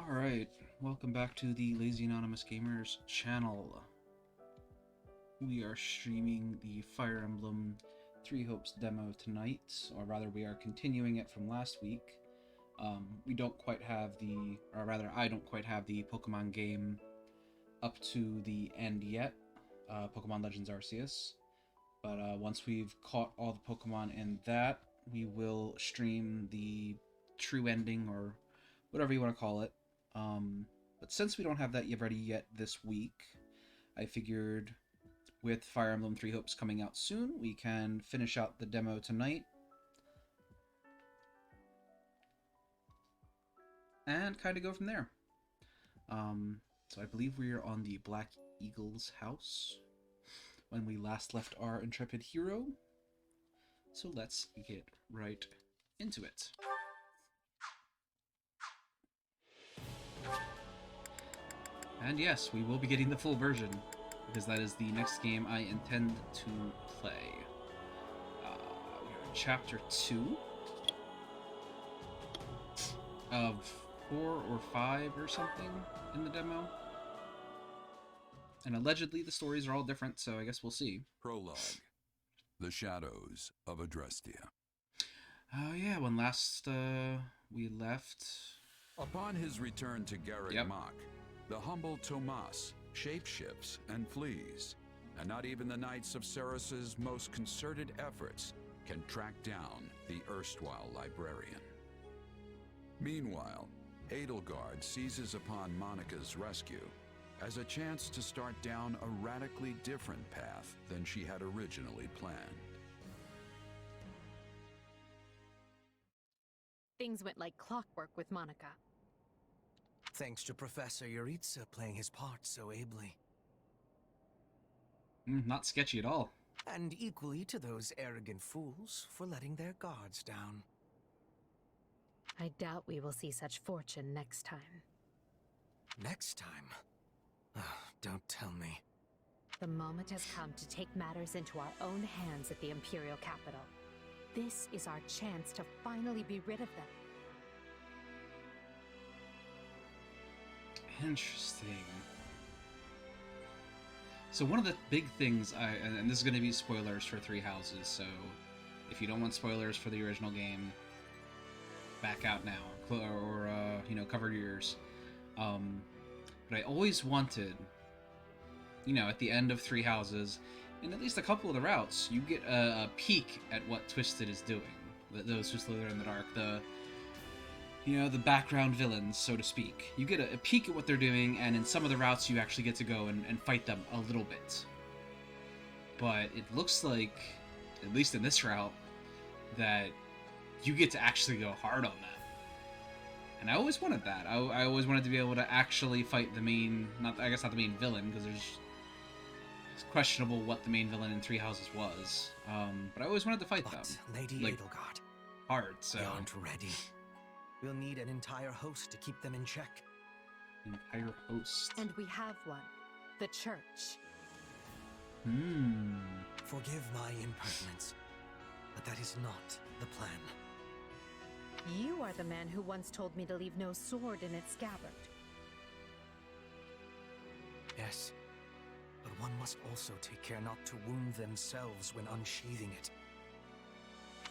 Alright, welcome back to the Lazy Anonymous Gamers channel. We are streaming the Fire Emblem Three Hopes demo tonight, or rather we are continuing it from last week. We don't quite have the, or rather I don't quite have the Pokemon game up to the end yet, Pokemon Legends Arceus. But once we've caught all the Pokemon in that, we will stream the true ending, or whatever you want to call it. But since we don't have that ready yet this week, I figured with Fire Emblem Three Hopes coming out soon, we can finish out the demo tonight. And kind of go from there. So I believe we are on the Black Eagle's house when we last left our intrepid hero. So let's get right into it. And yes, we will be getting the full version, because that is the next game I intend to play. We are in Chapter 2 of 4 or 5 or something in the demo. And allegedly the stories are all different, so I guess we'll see. Prologue. The Shadows of Adrestia. Oh yeah, when last we left... Upon his return to Garreg Mach, the humble Tomas shapeshifts and flees, and not even the Knights of Ceres's most concerted efforts can track down the erstwhile librarian. Meanwhile, Edelgard seizes upon Monica's rescue as a chance to start down a radically different path than she had originally planned. Things went like clockwork with Monica. Thanks to Professor Yuritsa playing his part so ably. Not sketchy at all. And equally to those arrogant fools for letting their guards down. I doubt we will see such fortune next time. Next time? Don't tell me. The moment has come to take matters into our own hands at the Imperial capital. This is our chance to finally be rid of them. Interesting. So one of the big things and this is going to be spoilers for Three Houses, so if you don't want spoilers for the original game, back out now, or cover your ears. But I always wanted, at the end of Three Houses, in at least a couple of the routes, you get a peek at what Twisted is doing. Those who slither in the dark, the background villains, so to speak. You get a peek at what they're doing, and in some of the routes you actually get to go and fight them a little bit. But it looks like, at least in this route, that you get to actually go hard on that. And I always wanted that. I always wanted to be able to actually fight the main, not the main villain, because it's questionable what the main villain in Three Houses was. But I always wanted to fight them. Lady Edelgard, hard, so... They aren't ready. We'll need an entire host to keep them in check. Entire host. And we have one. The Church. Forgive my impertinence, but that is not the plan. You are the man who once told me to leave no sword in its scabbard. Yes, but one must also take care not to wound themselves when unsheathing it.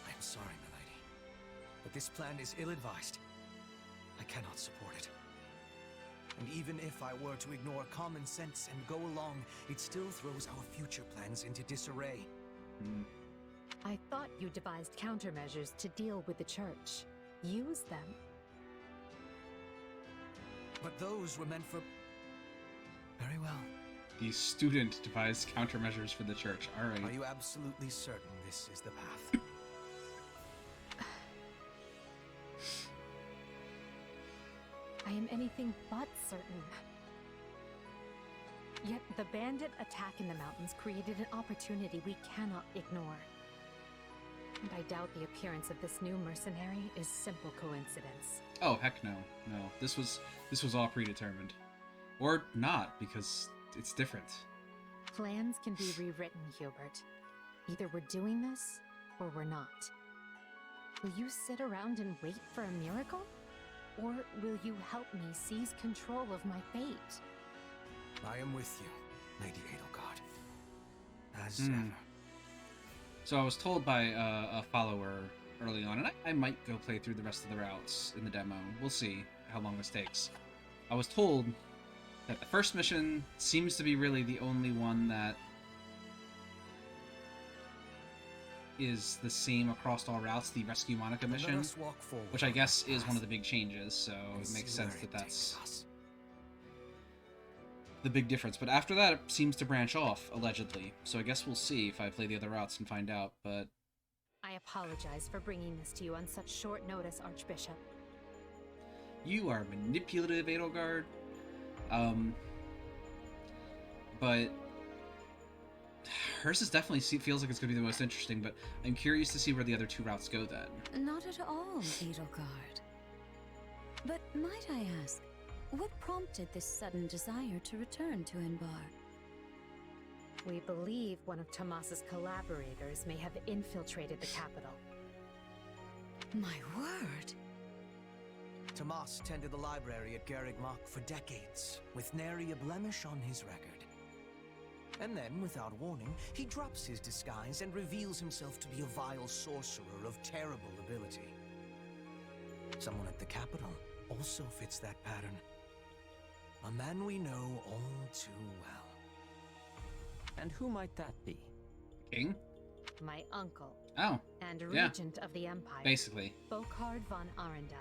I am sorry, milady, but this plan is ill-advised. I cannot support it. And even if I were to ignore common sense and go along, it still throws our future plans into disarray. I thought you devised countermeasures to deal with the Church. Use them. But those were meant for... Very well. The student devised countermeasures for the Church. Alright. Are you absolutely certain this is the path? I am anything but certain. Yet the bandit attack in the mountains created an opportunity we cannot ignore. And I doubt the appearance of this new mercenary is simple coincidence. Oh, heck no. No. This was all predetermined. Or not, because it's different. Plans can be rewritten, Hubert. Either we're doing this, or we're not. Will you sit around and wait for a miracle? Or will you help me seize control of my fate? I am with you, Lady Edelgard. As ever. So I was told by a follower early on, and I might go play through the rest of the routes in the demo. We'll see how long this takes. I was told that the first mission seems to be really the only one that is the same across all routes, the Rescue Monica mission, which I guess is one of the big changes, so it makes sense that that's the big difference. But after that, it seems to branch off, allegedly. So I guess we'll see if I play the other routes and find out, but... I apologize for bringing this to you on such short notice, Archbishop. You are manipulative, Edelgard. But... hers is definitely feels like it's going to be the most interesting, but I'm curious to see where the other two routes go then. Not at all, Edelgard. But might I ask, what prompted this sudden desire to return to Enbar? We believe one of Tomas's collaborators may have infiltrated the capital. My word! Tomas tended the library at Garreg Mach for decades, with nary a blemish on his record. And then, without warning, he drops his disguise and reveals himself to be a vile sorcerer of terrible ability. Someone at the capital also fits that pattern. A man we know all too well. And who might that be? King? My uncle. Oh, and yeah. regent of the Empire. Basically. Bokhard von Arundel.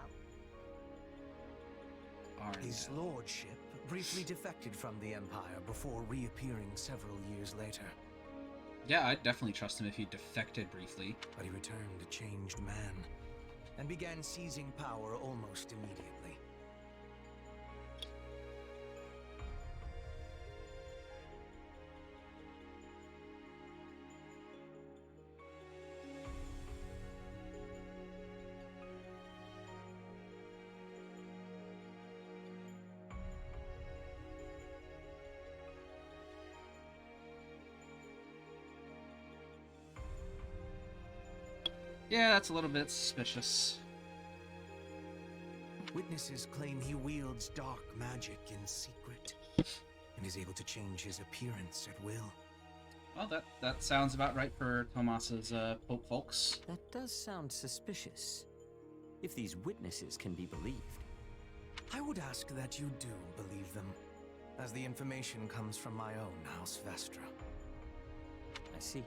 His lordship briefly defected from the Empire before reappearing several years later. Yeah, I'd definitely trust him if he defected briefly. But he returned a changed man, and began seizing power almost immediately. Yeah, that's a little bit suspicious. Witnesses claim he wields dark magic in secret, and is able to change his appearance at will. Well, that sounds about right for Tomas's Pope folks. That does sound suspicious, if these witnesses can be believed. I would ask that you do believe them, as the information comes from my own House Vestra. I see.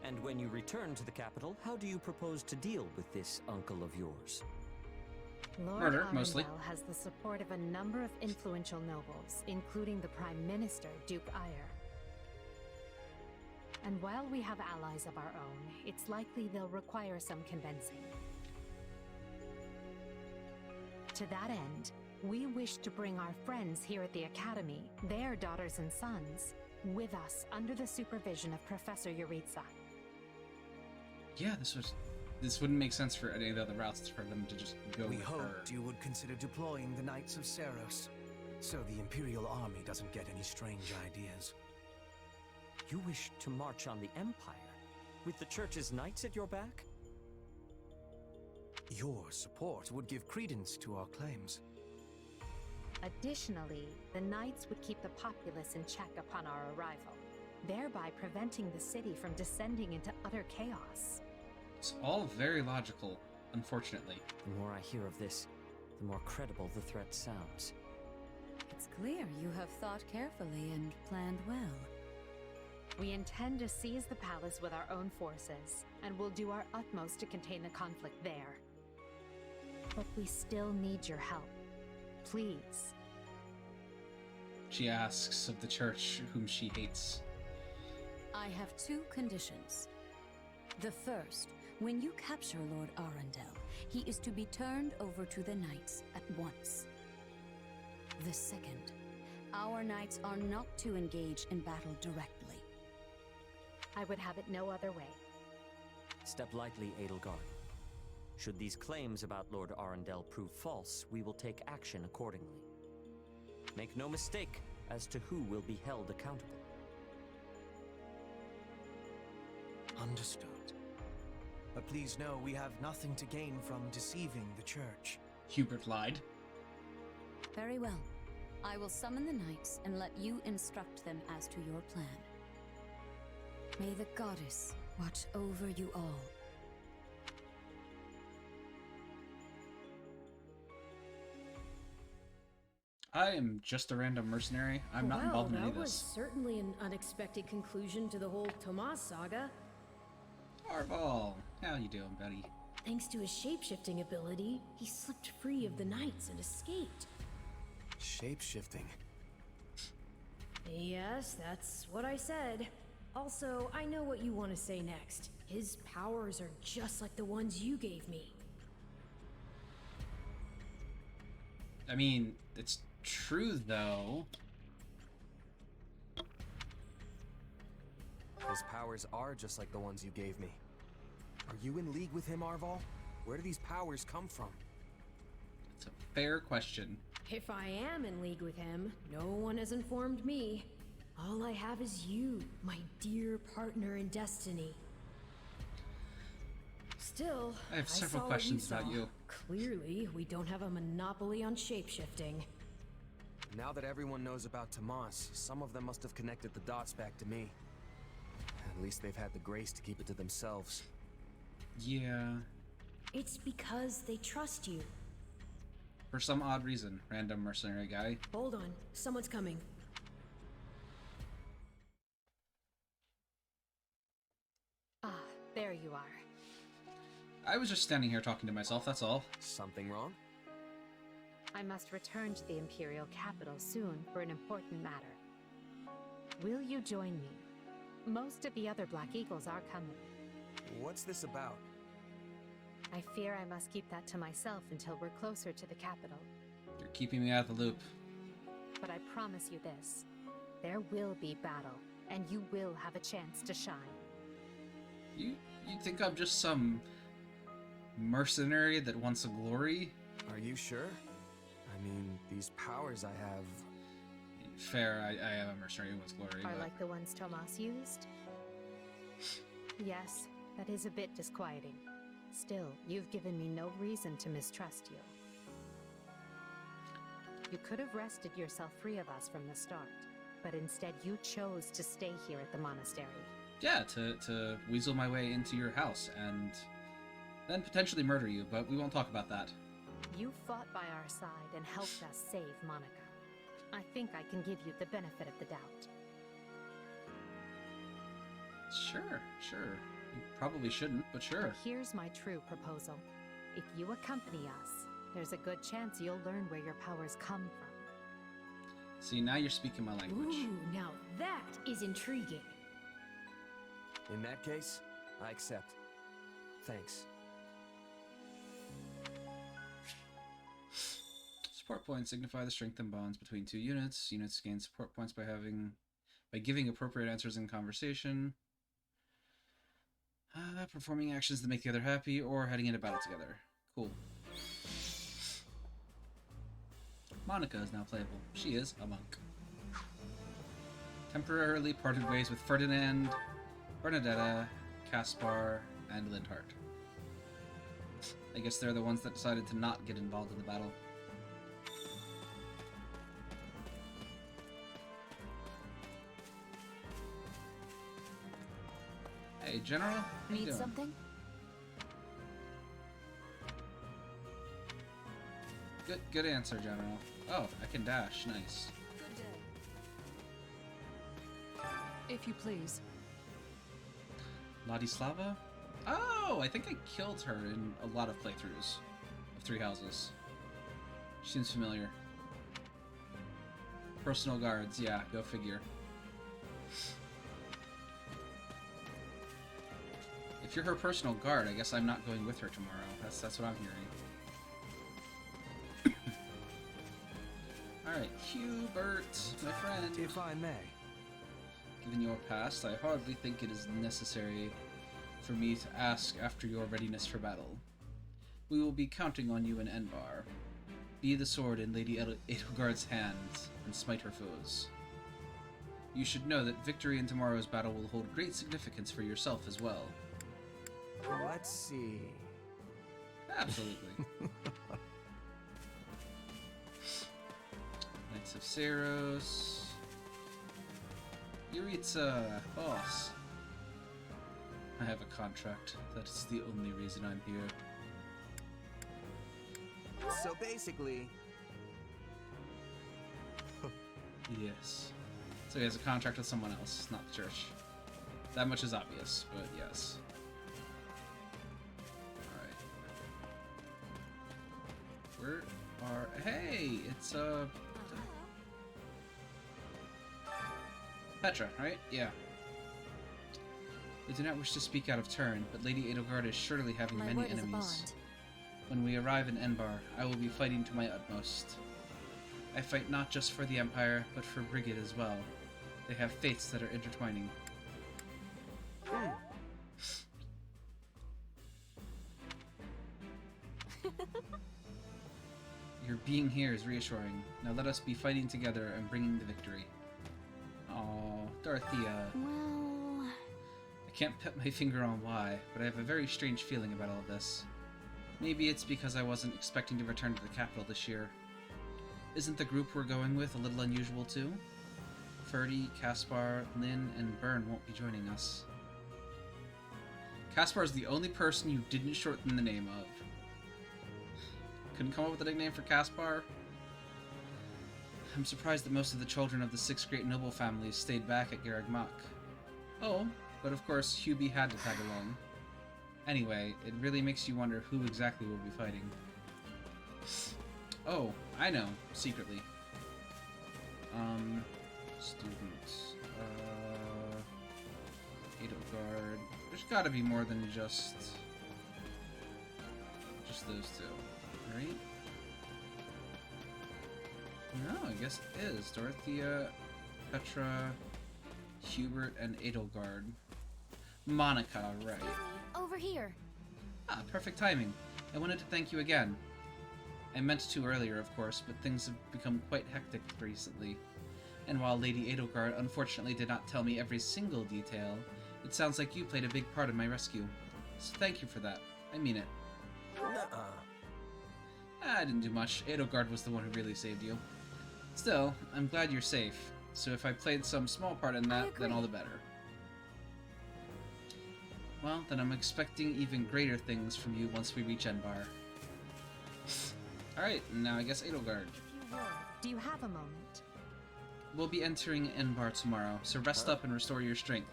And when you return to the capital, how do you propose to deal with this uncle of yours? Lord Murder, Arundel mostly. has the support of a number of influential nobles, including the Prime Minister, Duke Eyre. And while we have allies of our own, it's likely they'll require some convincing. To that end, we wish to bring our friends here at the Academy, their daughters and sons, with us under the supervision of Professor Yuritsa. Yeah, this wouldn't make sense for any of the other routes for them to just go We with hoped her. you would consider deploying the Knights of Seros, so the Imperial Army doesn't get any strange ideas. You wish to march on the Empire, with the Church's knights at your back? Your support would give credence to our claims. Additionally, the Knights would keep the populace in check upon our arrival, thereby preventing the city from descending into utter chaos. It's all very logical, unfortunately. The more I hear of this, the more credible the threat sounds. It's clear you have thought carefully and planned well. We intend to seize the palace with our own forces, and will do our utmost to contain the conflict there. But we still need your help. Please. She asks of the church whom she hates. I have two conditions. The first, when you capture Lord Arundel, he is to be turned over to the Knights at once. The second, our Knights are not to engage in battle directly. I would have it no other way. Step lightly, Edelgard. Should these claims about Lord Arundel prove false, we will take action accordingly. Make no mistake as to who will be held accountable. Understood. But please know we have nothing to gain from deceiving the Church. Hubert lied. Very well. I will summon the knights and let you instruct them as to your plan. May the goddess watch over you all. I am just a random mercenary. I'm not involved in any of That was this. certainly an unexpected conclusion to the whole Tomas saga. Arval, how you doing, buddy? Thanks to his shape-shifting ability, he slipped free of the knights and escaped. Shape-shifting. Yes, that's what I said. Also, I know what you want to say next. His powers are just like the ones you gave me. I mean, it's true, though. His powers are just like the ones you gave me. Are you in league with him, Arval? Where do these powers come from? It's a fair question. If I am in league with him, no one has informed me. All I have is you, my dear partner in destiny. Still, I have several saw what questions saw. about you. Clearly, we don't have a monopoly on shapeshifting. Now that everyone knows about Tomas, some of them must have connected the dots back to me. At least they've had the grace to keep it to themselves. Yeah. It's because they trust you. For some odd reason, random mercenary guy. Hold on, someone's coming. Ah, there you are. I was just standing here talking to myself, that's all. Something wrong? I must return to the Imperial capital soon for an important matter. Will you join me? Most of the other Black Eagles are coming. What's this about? I fear I must keep that to myself until we're closer to the capital. You're keeping me out of the loop. But I promise you this. There will be battle, and you will have a chance to shine. You think I'm just some mercenary that wants a glory? Are you sure? I mean, these powers I have... Fair, I am a mercenary who wants glory, Are but... like the ones Tomas used? Yes, that is a bit disquieting. Still, you've given me no reason to mistrust you. You could have wrested yourself free of us from the start, but instead you chose to stay here at the monastery. Yeah, to weasel my way into your house and then potentially murder you, but we won't talk about that. You fought by our side and helped us save Monica. I think I can give you the benefit of the doubt. Sure. You probably shouldn't, but sure. Here's my true proposal. If you accompany us, there's a good chance you'll learn where your powers come from. See, now you're speaking my language. Ooh, now that is intriguing. In that case, I accept. Thanks. Support points signify the strength and bonds between two units. Units gain support points by giving appropriate answers in conversation, performing actions that make the other happy, or heading into battle together. Cool. Monica is now playable. She is a monk. Temporarily parted ways with Ferdinand, Bernadetta, Caspar, and Lindhart. I guess they're the ones that decided to not get involved in the battle. Hey, General. How you Need doing? something? Good answer, General. Oh, I can dash. Nice. Good day. If you please. Ladislava? Oh, I think I killed her in a lot of playthroughs of Three Houses. She seems familiar. Personal guards, yeah, go figure. If you're her personal guard, I guess I'm not going with her tomorrow. That's what I'm hearing. Alright, Hubert, my friend. If I may. Given your past, I hardly think it is necessary for me to ask after your readiness for battle. We will be counting on you in Enbar. Be the sword in Lady Edelgard's hands, and smite her foes. You should know that victory in tomorrow's battle will hold great significance for yourself as well. Let's see. Absolutely. Knights of Saros. Yuritsa, boss. I have a contract. That is the only reason I'm here. So basically... Yes. So he has a contract with someone else, not the church. That much is obvious, but yes. Alright. Where are... Hey! It's, Petra, right? Yeah. I do not wish to speak out of turn, but Lady Edelgard is surely having My many word is a enemies. bond. When we arrive in Enbar, I will be fighting to my utmost. I fight not just for the Empire, but for Brigid as well. They have fates that are intertwining. Your being here is reassuring. Now let us be fighting together and bringing the victory. Oh, Dorothea. Well... I can't put my finger on why, but I have a very strange feeling about all of this. Maybe it's because I wasn't expecting to return to the capital this year. Isn't the group we're going with a little unusual too? Ferdy, Caspar, Lynn, and Byrne won't be joining us. Caspar is the only person you didn't shorten the name of. Couldn't come up with a nickname for Caspar? I'm surprised that most of the children of the 6 great noble families stayed back at Garreg Mach. Oh, but of course Hubie had to tag along. Anyway, it really makes you wonder who exactly will be fighting. Oh, I know, secretly. Students. Edelgard. There's gotta be more than just those two, right? No, I guess it is. Dorothea, Petra, Hubert, and Edelgard. Monica, right. Over here. Ah, perfect timing. I wanted to thank you again. I meant to earlier, of course, but things have become quite hectic recently. And while Lady Edelgard unfortunately did not tell me every single detail, it sounds like you played a big part in my rescue. So thank you for that. I mean it. I didn't do much. Edelgard was the one who really saved you. Still, I'm glad you're safe. So if I played some small part in that, then all the better. Well, then I'm expecting even greater things from you once we reach Enbar. Alright, now I guess Edelgard. If you would, do you have a moment? We'll be entering Enbar tomorrow, so rest up and restore your strength.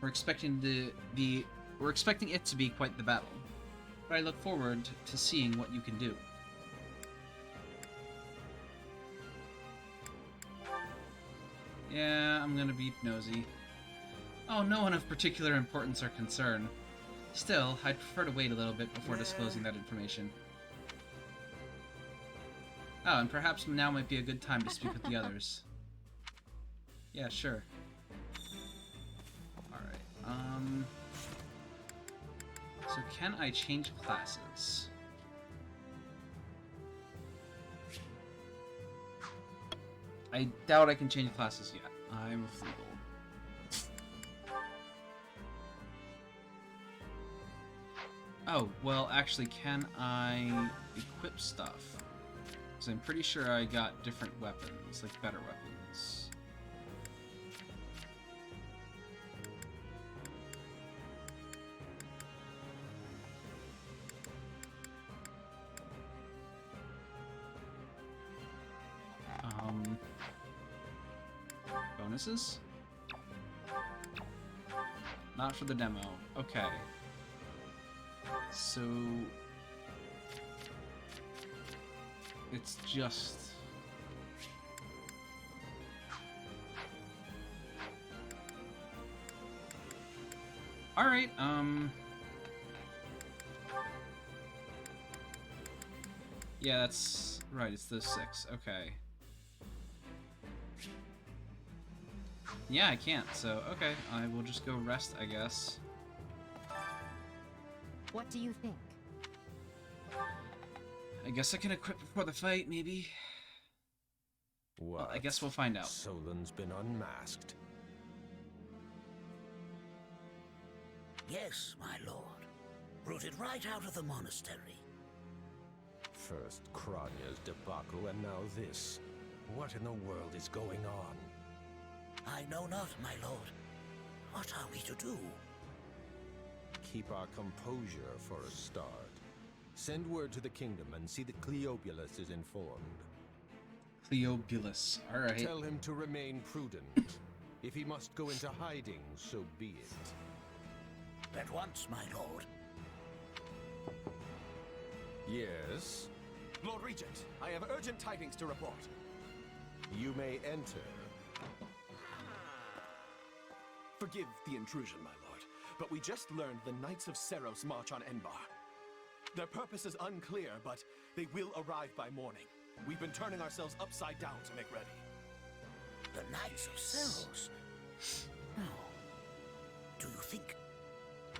We're expecting it to be quite the battle, but I look forward to seeing what you can do. Yeah, I'm gonna be nosy. Oh, no one of particular importance or concern. Still, I'd prefer to wait a little bit before disclosing that information. Oh, and perhaps now might be a good time to speak with the others. Yeah, sure. Alright, so can I change classes? I doubt I can change classes yet. I'm a fool. Oh, well, actually, can I equip stuff? Because I'm pretty sure I got different weapons, like better weapons. Bonuses? Not for the demo. Okay. So... it's just... Alright, yeah, that's... right, it's those 6. Okay. Yeah, I can't, so okay, I will just go rest, I guess. What do you think? I guess I can equip before the fight, maybe? Well, I guess we'll find out. Solon's been unmasked. Yes, my lord. Rooted right out of the monastery. First Kranya's debacle, and now this. What in the world is going on? I know not, my lord. What are we to do? Keep our composure for a start. Send word to the kingdom and see that Cleobulus is informed. Cleobulus, alright. Tell him to remain prudent. If he must go into hiding, so be it. At once, my lord. Yes? Lord Regent, I have urgent tidings to report. You may enter. Forgive the intrusion, my lord, but we just learned the Knights of Seros march on Enbar. Their purpose is unclear, but they will arrive by morning. We've been turning ourselves upside down to make ready. The Knights of Seros? No. Do you think?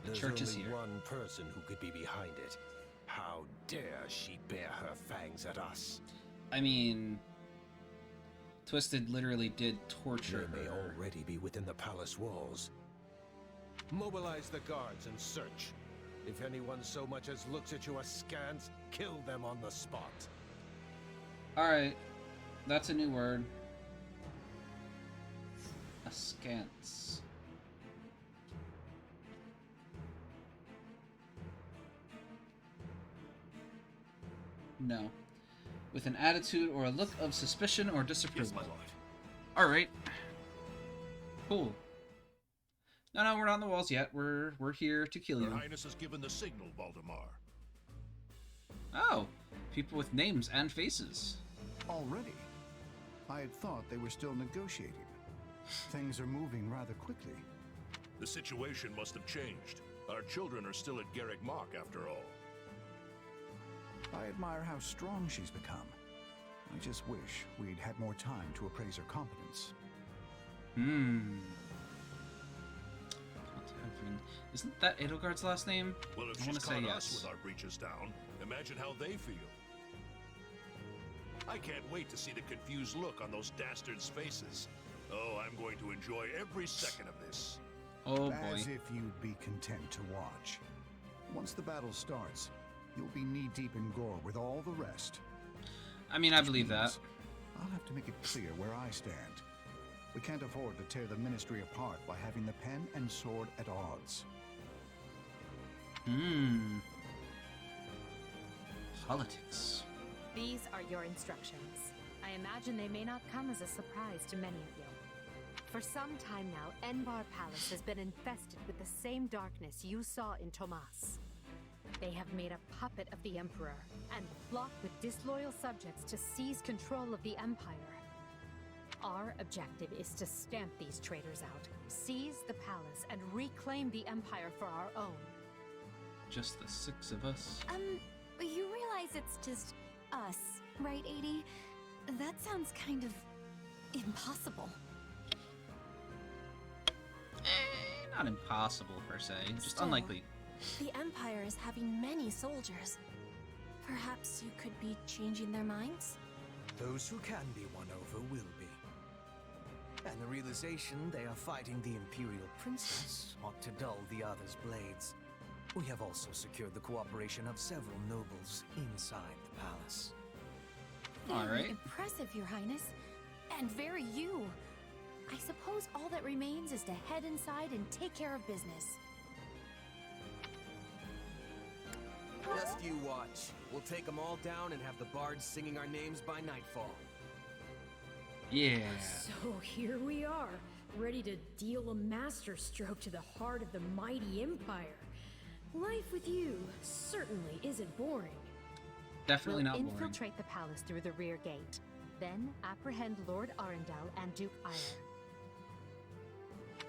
There's church is only here. one person who could be behind it. How dare she bare her fangs at us? I mean, Twisted literally did torture They may her. already be within the palace walls. Mobilize the guards and search. If anyone so much as looks at you askance, kill them on the spot. Alright, that's a new word. Askance. No. With an attitude or a look of suspicion or disapproval. Yes, my lord. Alright. Cool. No, we're not on the walls yet. We're here to kill you. Your Highness has given the signal, Valdemar. Oh, people with names and faces. Already? I had thought they were still negotiating. Things are moving rather quickly. The situation must have changed. Our children are still at Garrick Mach, after all. I admire how strong she's become. I just wish we'd had more time to appraise her competence. Isn't that Edelgard's last name? Well, if I she's want to say caught yes. us with our breeches down, imagine how they feel. I can't wait to see the confused look on those dastards' faces. Oh, I'm going to enjoy every second of this. Oh boy. As if you'd be content to watch. Once the battle starts, you'll be knee-deep in gore with all the rest. I mean, I Which believe that. means I'll have to make it clear where I stand. We can't afford to tear the Ministry apart by having the pen and sword at odds. Politics. These are your instructions. I imagine they may not come as a surprise to many of you. For some time now, Enbar Palace has been infested with the same darkness you saw in Tomas. They have made a puppet of the Emperor and plot with disloyal subjects to seize control of the Empire. Our objective is to stamp these traitors out, seize the palace, and reclaim the Empire for our own. Just the 6 of us. You realize it's just us, right, 80? That sounds kind of impossible. Not impossible per se, just Still, unlikely. The Empire is having many soldiers. Perhaps you could be changing their minds? Those who can be won over will be. And the realization they are fighting the Imperial Princess ought to dull the others' blades. We have also secured the cooperation of several nobles inside the palace. All Very right. impressive, Your Highness. And very you. I suppose all that remains is to head inside and take care of business. Just you watch. We'll take them all down and have the bards singing our names by nightfall. Yeah. So here we are, ready to deal a masterstroke to the heart of the mighty Empire. Life with you certainly isn't boring. Definitely We'll not boring. infiltrate the palace through the rear gate. Then apprehend Lord Arundel and Duke Ire.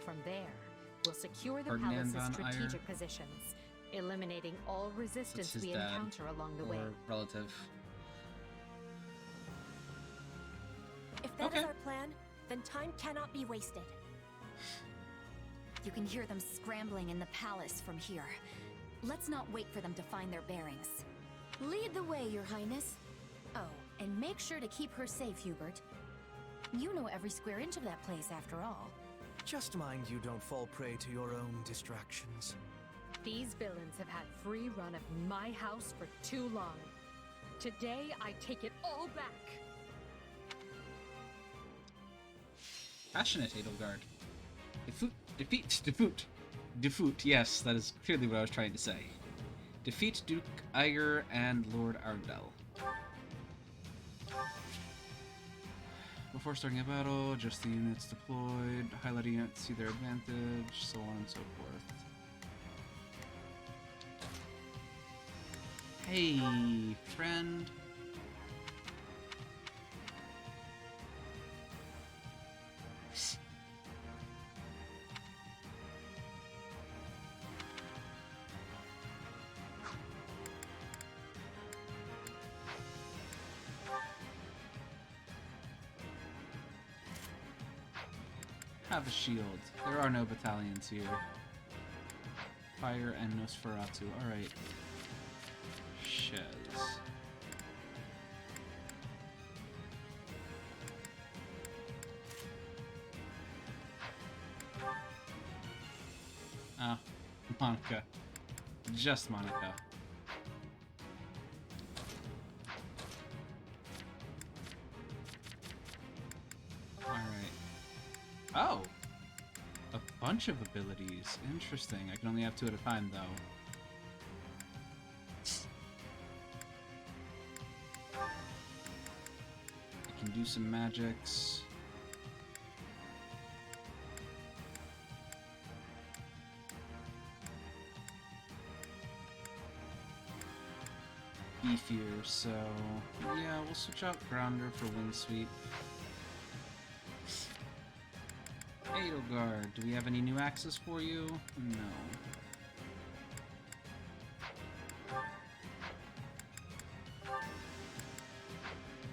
From there, we'll secure the Ferdinand palace's von Ire. strategic positions, eliminating all That's resistance his we dad, encounter along the way. or relative. If that is Okay. our plan, then time cannot be wasted. You can hear them scrambling in the palace from here. Let's not wait for them to find their bearings. Lead the way, Your Highness. Oh, and make sure to keep her safe, Hubert. You know every square inch of that place, after all. Just mind you don't fall prey to your own distractions. These villains have had free run of my house for too long. Today, I take it all back. Passionate Edelgard. Defeat. Yes, that is clearly what I was trying to say. Defeat Duke Iger and Lord Arundel. Before starting a battle, adjust the units deployed, highlighting units, see their advantage, so on and so forth. Hey, friend. Have a shield. There are no battalions here. Fire and Nosferatu. Alright. Shez. Ah, Monica. Just Monica. Oh! A bunch of abilities. Interesting. I can only have 2 at a time, though. I can do some magics. Beefier, so... yeah, we'll switch out Grounder for Windsweep. Edelgard, do we have any new axes for you? No.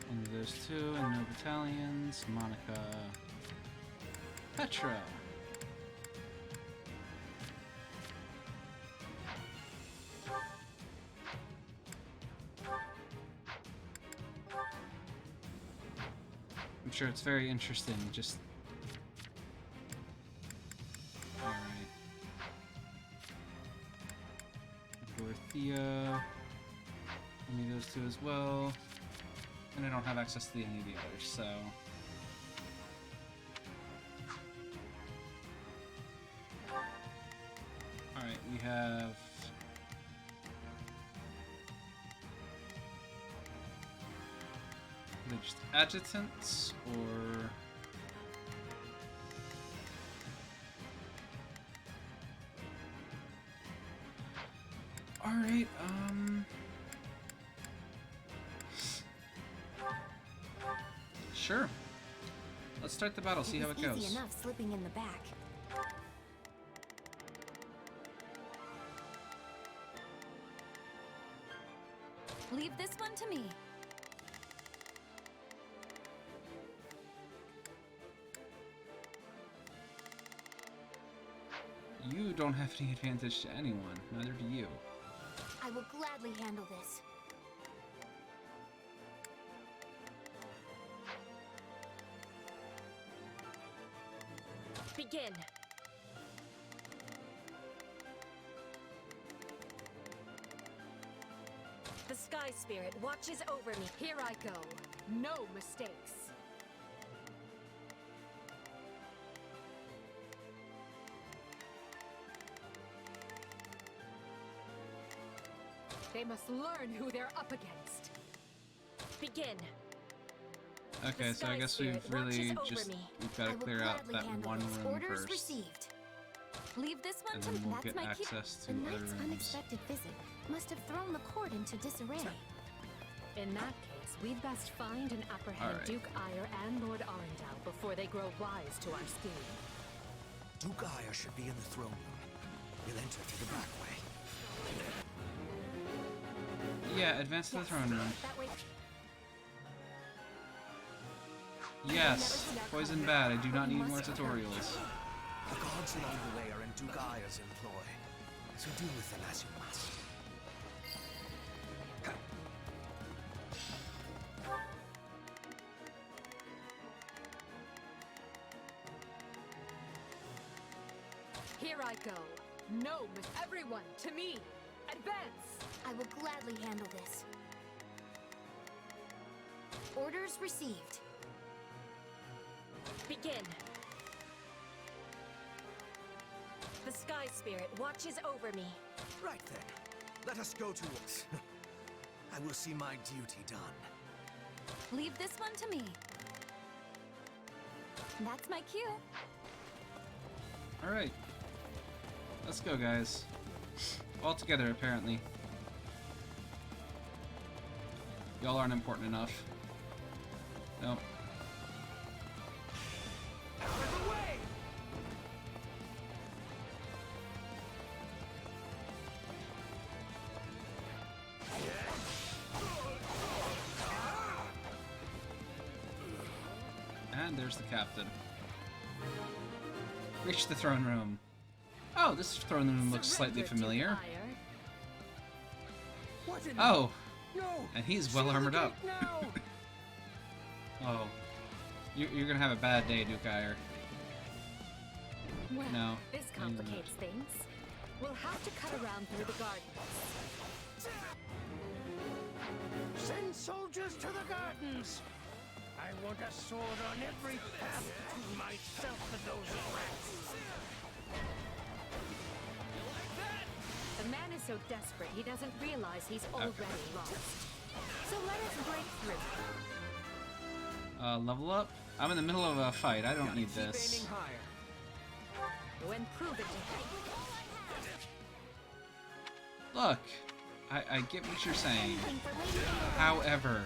Only those 2 and no battalions. Monica. Petra. I'm sure it's very interesting, just... Dorothea, only those 2 as well, and I don't have access to any of the others, so... Alright, we have... Are they just adjutants, or... Alright, sure. Let's start the battle, see how it goes. Easy enough slipping in the back. Leave this one to me. You don't have any advantage to anyone, neither do you. I will gladly handle this. Begin. The Sky Spirit watches over me. Here I go. No mistakes. They must learn who they're up against. Begin. Okay, so I guess we've really just we've got to clear out that one room first. Received. Leave this one and to then we'll That's get my access to The other knight's rooms. unexpected visit must have thrown the court into disarray. In that case, we'd best find and apprehend Alright. Duke Ire and Lord Arundel before they grow wise to our scheme. Duke Ire should be in the throne room. We'll enter through the back way. Yeah, advance to the throne room. That way. Yes, poison bad. I do not need more tutorials. The gods along the way are in Duke Ire's employ, so deal with them as you must. Here I go. No, everyone, to me. Advance. I will gladly handle this. Orders received. Begin. The Sky Spirit watches over me. Right then. Let us go to it. I will see my duty done. Leave this one to me. That's my cue. Alright. Let's go, guys. All together, apparently. Y'all aren't important enough. Nope. Out of the way! And there's the captain. Reach the throne room. Oh, this throne room looks slightly familiar. Oh! And he's well armored up. Oh. You're gonna have a bad day, Duke Ire. Well, No. this complicates things. We'll have to cut around through the gardens. Send soldiers to the gardens! I want a sword on every path between myself and those rats. The man is so desperate he doesn't realize he's already lost. So let us break through. Level up? I'm in the middle of a fight. I don't need this. Aiming higher. When prove it to him. Look! I get what you're saying. However...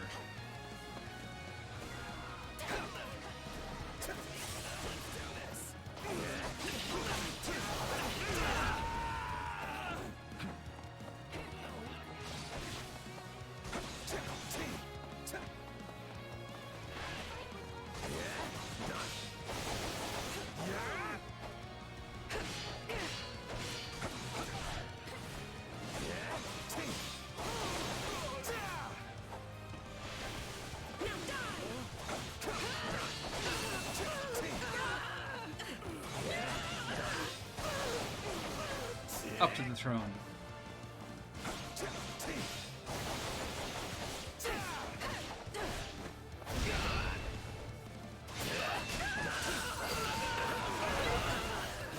Up to the throne.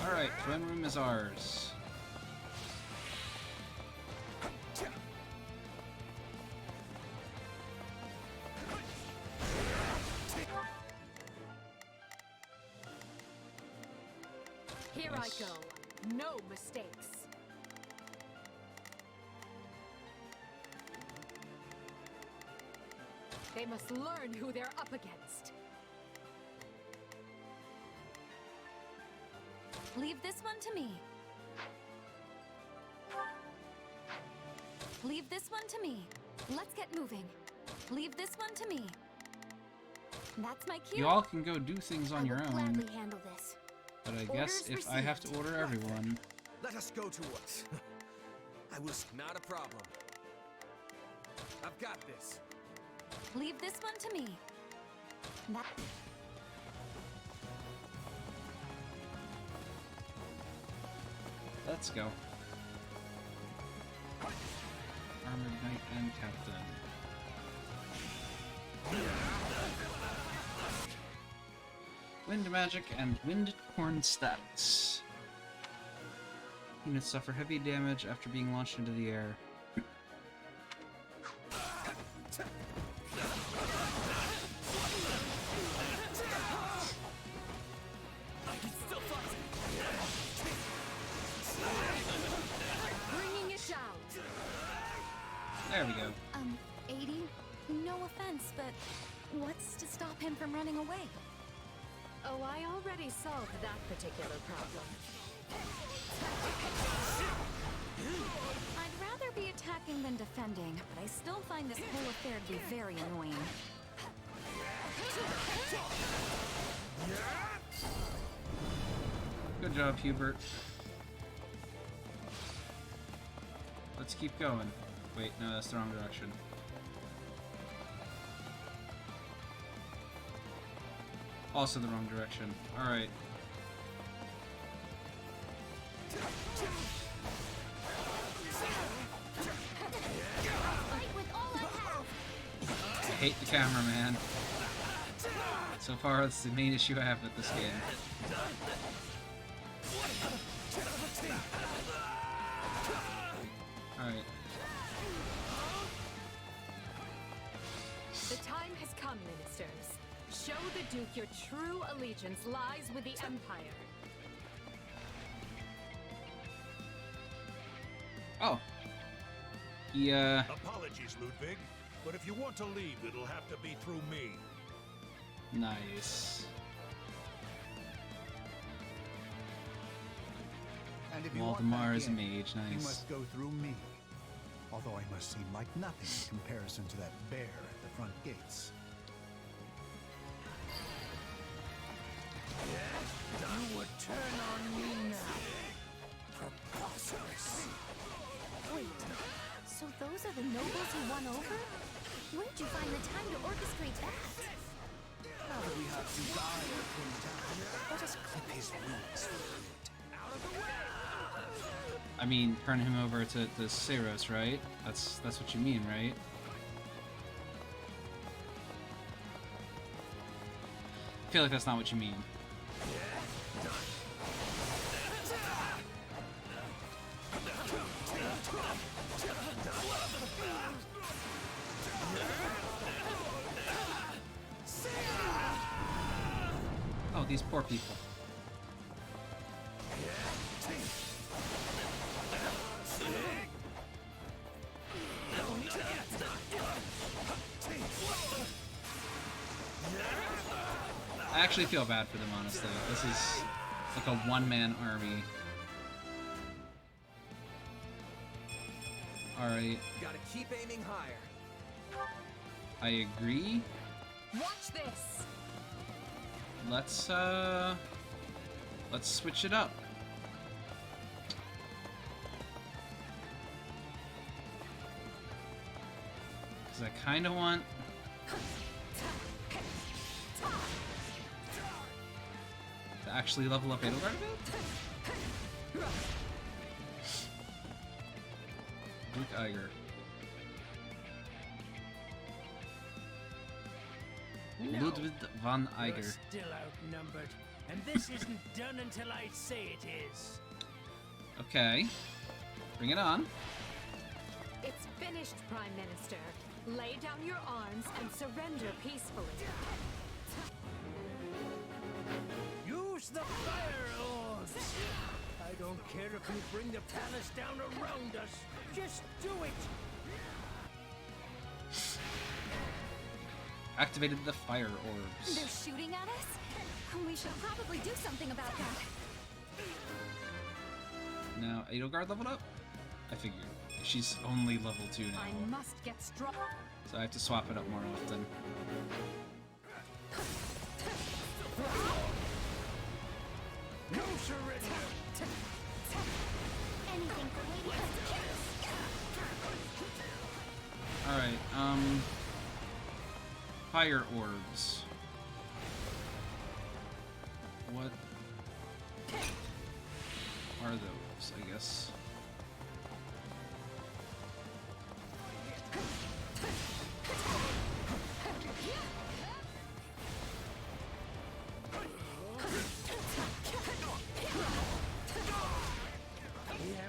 Alright, throne room is ours. Here I go. No mistakes. They must learn who they're up against. Leave this one to me. Leave this one to me. Let's get moving. Leave this one to me. That's my cue. You all can go do things on your own. Gladly handle this. But I guess if I have to order everyone... Let us go to it. I was not a problem. I've got this. Leave this one to me. That... Let's go. Armored Knight and Captain. Wind magic and wind torn stats. Units suffer heavy damage after being launched into the air. Bringing it down. There we go. 80? No offense, but what's to stop him from running away? Oh, I already solved that particular problem. I'd rather be attacking than defending, but I still find this whole affair to be very annoying. Good job, Hubert. Let's keep going. Wait, no, that's the wrong direction. Also the wrong direction. Alright. Fight with all I have. hate the camera, man. So far, that's the main issue I have with this game. Alright. The time has come, ministers. Show the Duke your true allegiance lies with the Empire. Oh. He, Apologies, Ludwig, but if you want to leave, it'll have to be through me. Nice. And if you Waldemar is a want back in, mage, you nice. must go through me. Although I must seem like nothing in comparison to that bear at the front gates. You would turn on me now. Preposterous. Wait, so those are the nobles you won over? Where did you find the time to orchestrate that? Now that we have Dugaya pinned down, let us clip his wings for good. Out of the way! I mean, turn him over to Seros, right? That's what you mean, right? I feel like that's not what you mean. Oh, these poor people. I actually feel bad for them, honestly. This is like a one-man army. Alright. Gotta keep aiming higher. I agree. Watch this. Let's switch it up. Because I kind of want... to actually level up Edelgard a bit? Duke Eiger. No, Ludwig von Eiger. You're still outnumbered, and this isn't done until I say it is. Okay. Bring it on. It's finished, Prime Minister. Lay down your arms and surrender peacefully. Use the fire orbs! I don't care if you bring the palace down around us. Just do it! Activated the fire orbs. They're shooting at us? We should probably do something about that. Now, Edelgard leveled up? I figured. She's only level 2 now. I must get strong. So I have to swap it up more often. No surrender! Anything for Lady Alright, fire orbs. What are those, I guess?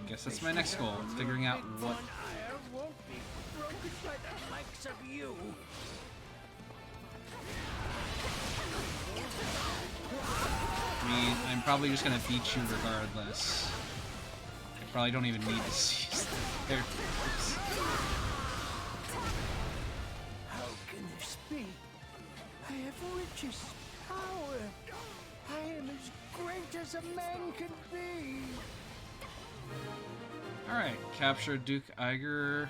Guess that's my next goal, figuring out what... Won't be broken by the likes of you. I mean, I'm probably just gonna beat you regardless. I probably don't even need to see their orbs. How can this be? I have riches, power. I am as great as a man can be. Alright, capture Duke Eiger.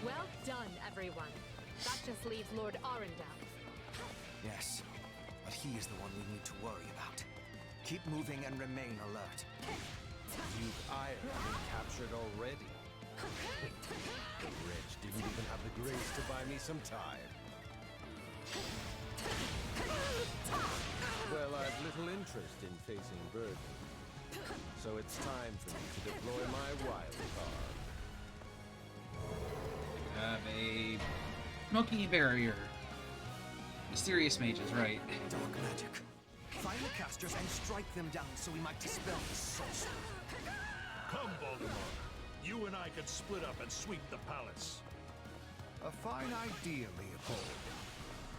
Well done, everyone. That just leaves Lord Arundel. Yes, but he is the one we need to worry about. Keep moving and remain alert. Duke Eiger been captured already. The wretch didn't even have the grace to buy me some time. Well, I've little interest in facing burden. So it's time for me to deploy my wild card. have a smoky barrier. Mysterious mages, right. Dark magic. Find the casters and strike them down so we might dispel the sorcery. Come, Voldemort. You and I can split up and sweep the palace. A fine idea, Leopold.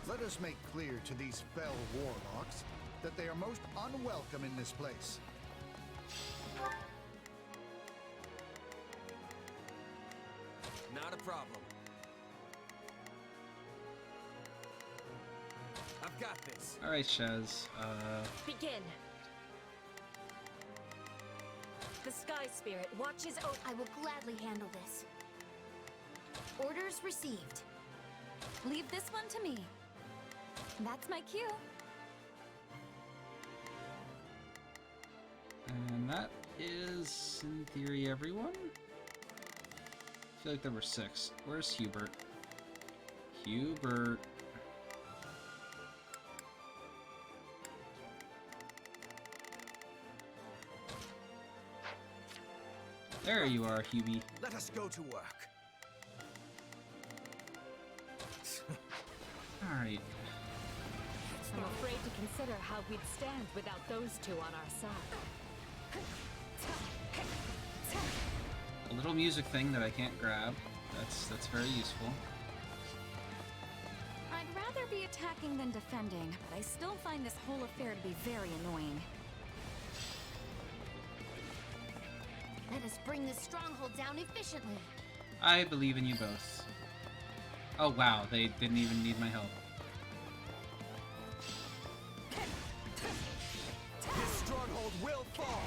Let us make clear to these fell warlocks that they are most unwelcome in this place. Not a problem. I've got this. Alright, Shez. Begin. The Sky Spirit watches over. I will gladly handle this. Orders received. Leave this one to me. That's my cue. And that is, in theory, everyone? I feel like there were 6. Where's Hubert? Hubert. There you are, Hubie. Let us go to work. Alright. I'm afraid to consider how we'd stand without those two on our side. A little music thing that I can't grab. That's very useful. I'd rather be attacking than defending, but I still find this whole affair to be very annoying. Let us bring this stronghold down efficiently. I believe in you both. Oh wow, they didn't even need my help. This stronghold will fall.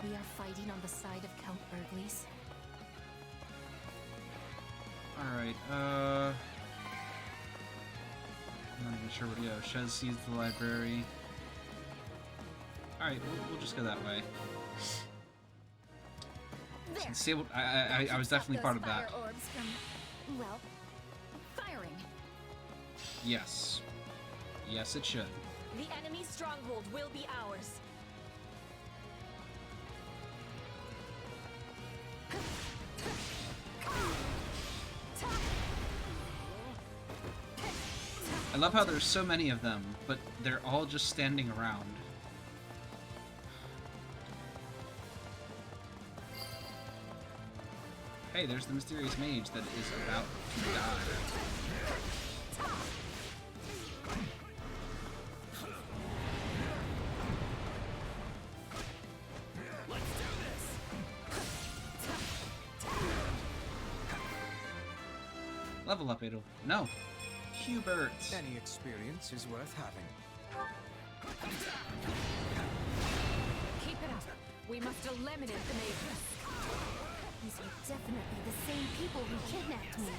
We are fighting on the side of Count Burgleys. Alright, I'm not even sure where to go. Shez sees the library. Alright, we'll just go that way. There. I was definitely part of that. Fire orbs from, well, firing. Yes. Yes, it should. The enemy's stronghold will be ours. I love how there's so many of them, but they're all just standing around. Hey, there's the mysterious mage that is about to die. Let's do this. Level up, Adel. No. Hubert. Any experience is worth having. Keep it up. We must eliminate the mages. These are definitely the same people who kidnapped me.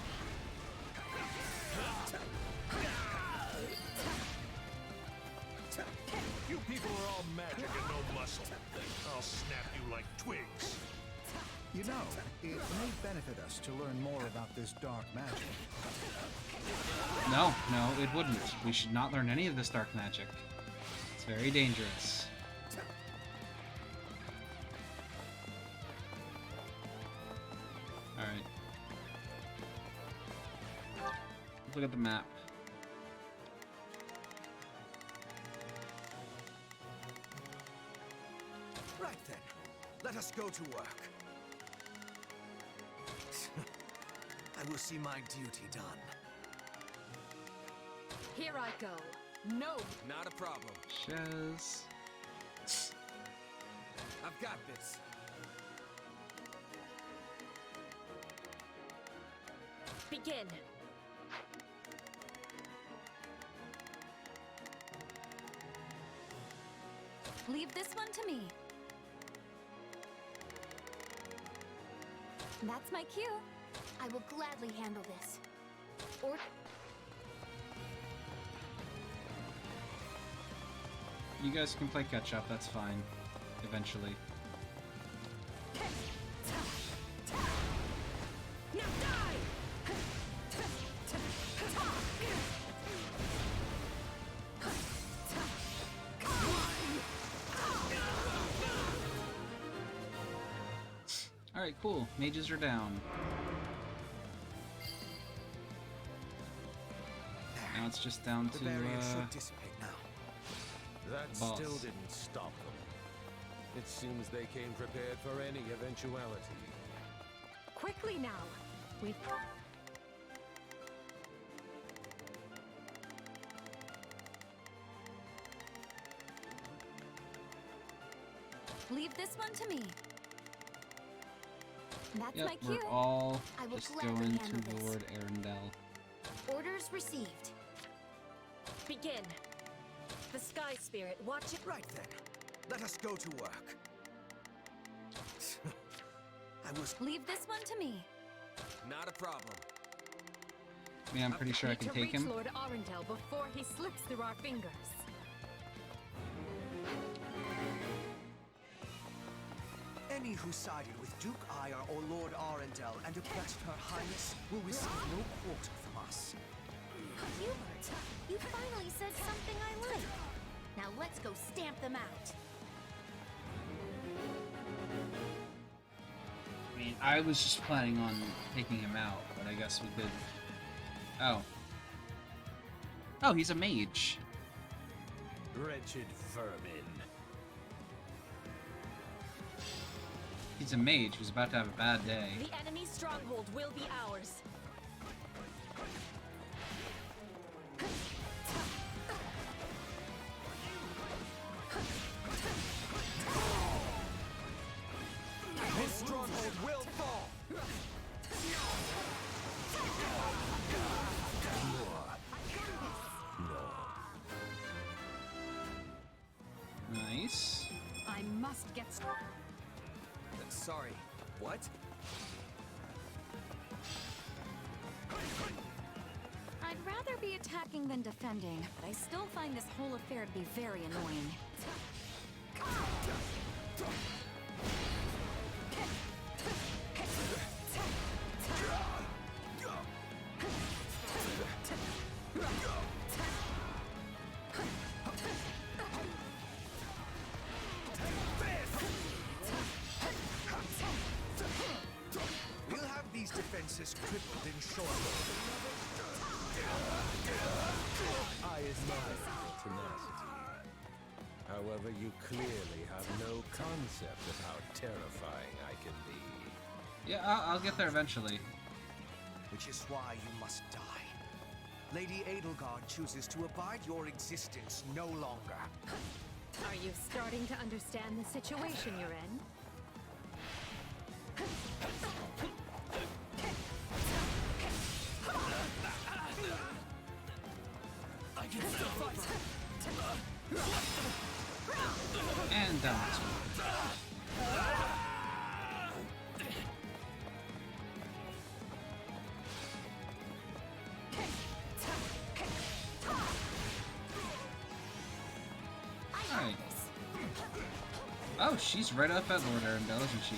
You people are all magic and no muscle. I'll snap you like twigs. You know, it may benefit us to learn more about this dark magic. No, it wouldn't. We should not learn any of this dark magic. It's very dangerous. Alright. Let's look at the map. Right then, let us go to work. I will see my duty done. Here I go. No! Not a problem. Shez. I've got this. Begin. Leave this one to me. That's my cue. I will gladly handle this. Or You guys can play catch up, that's fine. Eventually. Now die! Alright, cool. Mages are down. Now it's just down to, The barrier should dissipate now. That boss. still didn't stop them. It seems they came prepared for any eventuality. Quickly now! We've... Leave this one to me. That's Yep, my cue. we're all I will just gladly going handle to this. Lord Arundel. Orders received. Begin. The Sky Spirit, watch it. Right then. Let us go to work. I was... Leave this one to me. Not a problem. I mean, I'm pretty sure I can take him. Lord Arundel before he slips through our fingers. Any who sided with Duke Ire or Lord Arundel and oppressed Her Highness will receive no quarter from us. Hubert, you finally said something I like. Now let's go stamp them out. I mean, I was just planning on taking him out, but I guess we could... Oh. Oh, he's a mage. Wretched vermin. He's a mage who's about to have a bad day. The enemy's stronghold will be ours. This stronghold will fall! Nice. I must get... Sorry, what? I'd rather be attacking than defending, but I still find this whole affair to be very annoying. We'll have these defenses crippled in short I admire your tenacity. However, you clearly have no concept of how terrifying I can be. Yeah, I'll get there eventually. Which is why you must die. Lady Edelgard chooses to abide your existence no longer. Are you starting to understand the situation you're in? I can still fight! And down. Alright. Oh, she's right up at Lord Arundel, isn't she?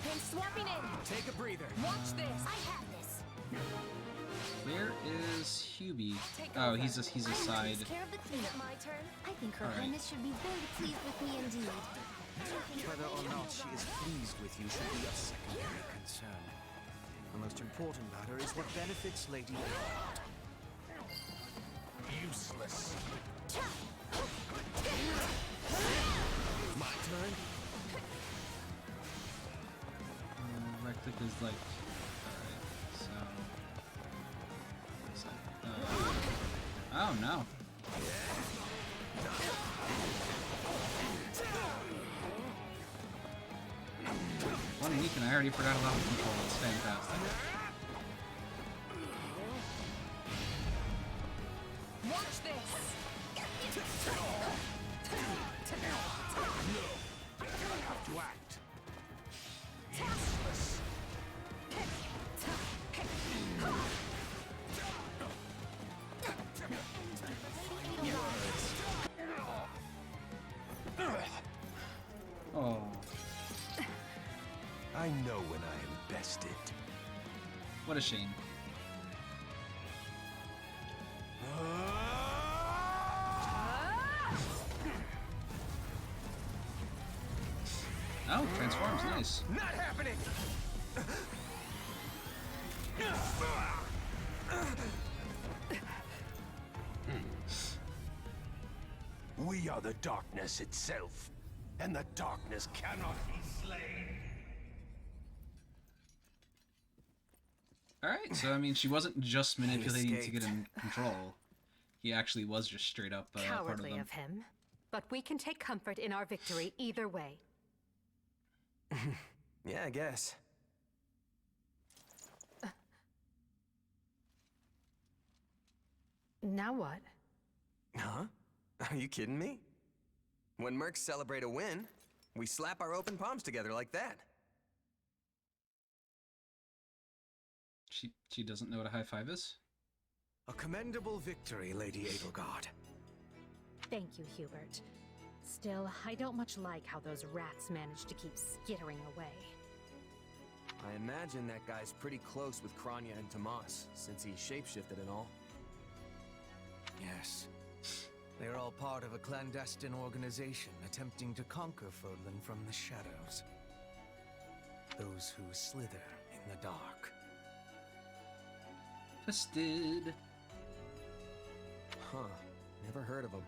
I'm swapping in. Take a breather. Watch this. I have this. Where is Hubie? Oh, he's a side. Take care of the cleanup. My turn. I think Her Alright. Highness should be very pleased with me indeed. Whether or not she is pleased with you should be of secondary concern. The most important matter is what benefits Lady Edelgard. Useless. My turn? Right click is like... Alright, so... oh no. What a week, and I already forgot about the control. It's fantastic. Watch this. Have to act. Useless. Oh. I know when I am bested. What a shame. Oh, transforms, nice. Not happening! We are the darkness itself, and the darkness cannot be slain. Alright, so I mean, she wasn't just manipulating to get in control. He actually was just straight up part of Cowardly them. of him. But we can take comfort in our victory either way. Yeah, I guess. Now what? Huh? Are you kidding me? When mercs celebrate a win, we slap our open palms together like that. She doesn't know what a high five is? A commendable victory, Lady Edelgard. Thank you, Hubert. Still, I don't much like how those rats managed to keep skittering away. I imagine that guy's pretty close with Kranya and Tomas, since he shapeshifted and all. Yes. They're all part of a clandestine organization attempting to conquer Fodlan from the shadows. Those who slither in the dark. Twisted. Huh. Never heard of him.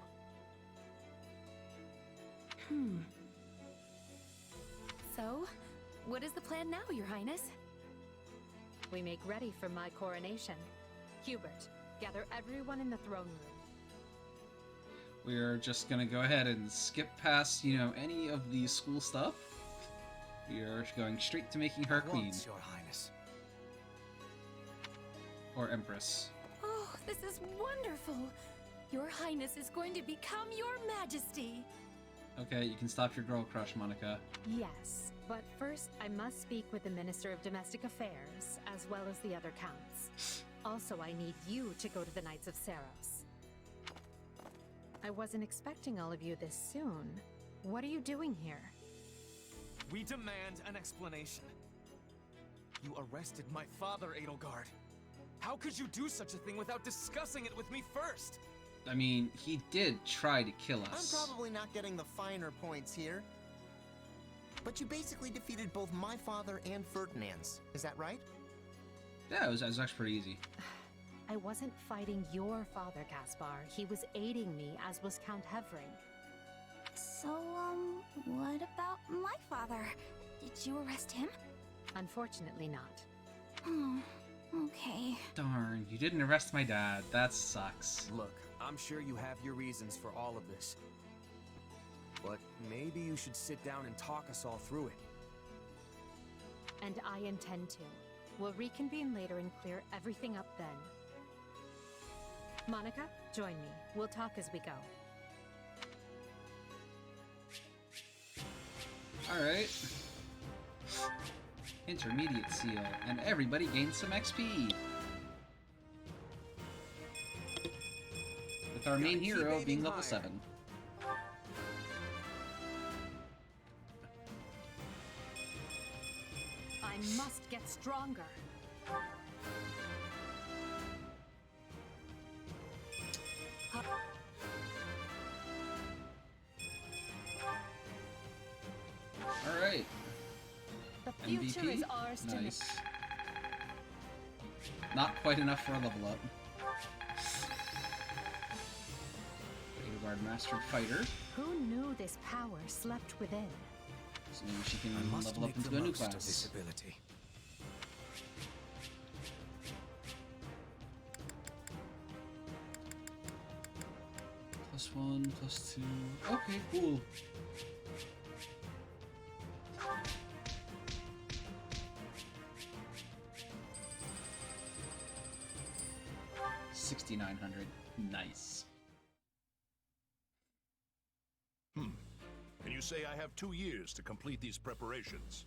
So, what is the plan now, Your Highness? We make ready for my coronation. Hubert, gather everyone in the throne room. We're just gonna go ahead and skip past, you know, any of the school stuff. We are going straight to making her queen. Once, Your Highness. Or empress. Oh, this is wonderful! Your Highness is going to become Your Majesty! Okay, you can stop your girl crush, Monica. Yes, but first I must speak with the Minister of Domestic Affairs, as well as the other counts. Also, I need you to go to the Knights of Saros. I wasn't expecting all of you this soon. What are you doing here? We demand an explanation. You arrested my father, Edelgard. How could you do such a thing without discussing it with me first? I mean, he did try to kill us. I'm probably not getting the finer points here. But you basically defeated both my father and Ferdinand's. Is that right? Yeah, it was actually pretty easy. I wasn't fighting your father, Caspar. He was aiding me, as was Count Hevring. So, what about my father? Did you arrest him? Unfortunately not. Oh, okay. Darn, you didn't arrest my dad. That sucks. Look, I'm sure you have your reasons for all of this. But maybe you should sit down and talk us all through it. And I intend to. We'll reconvene later and clear everything up then. Monica, join me. We'll talk as we go. Alright. Intermediate seal, and everybody gains some XP. With our main hero being level 7. I must get stronger. Alright. The future MVP? is ours to Nice. Not quite enough for a level up. Edelgard Master Fighter. Who knew this power slept within? So maybe she can I must level up make into the a new most of class. this ability. +1, +2. Okay, cool. $6,900. Nice. And you say I have 2 years to complete these preparations.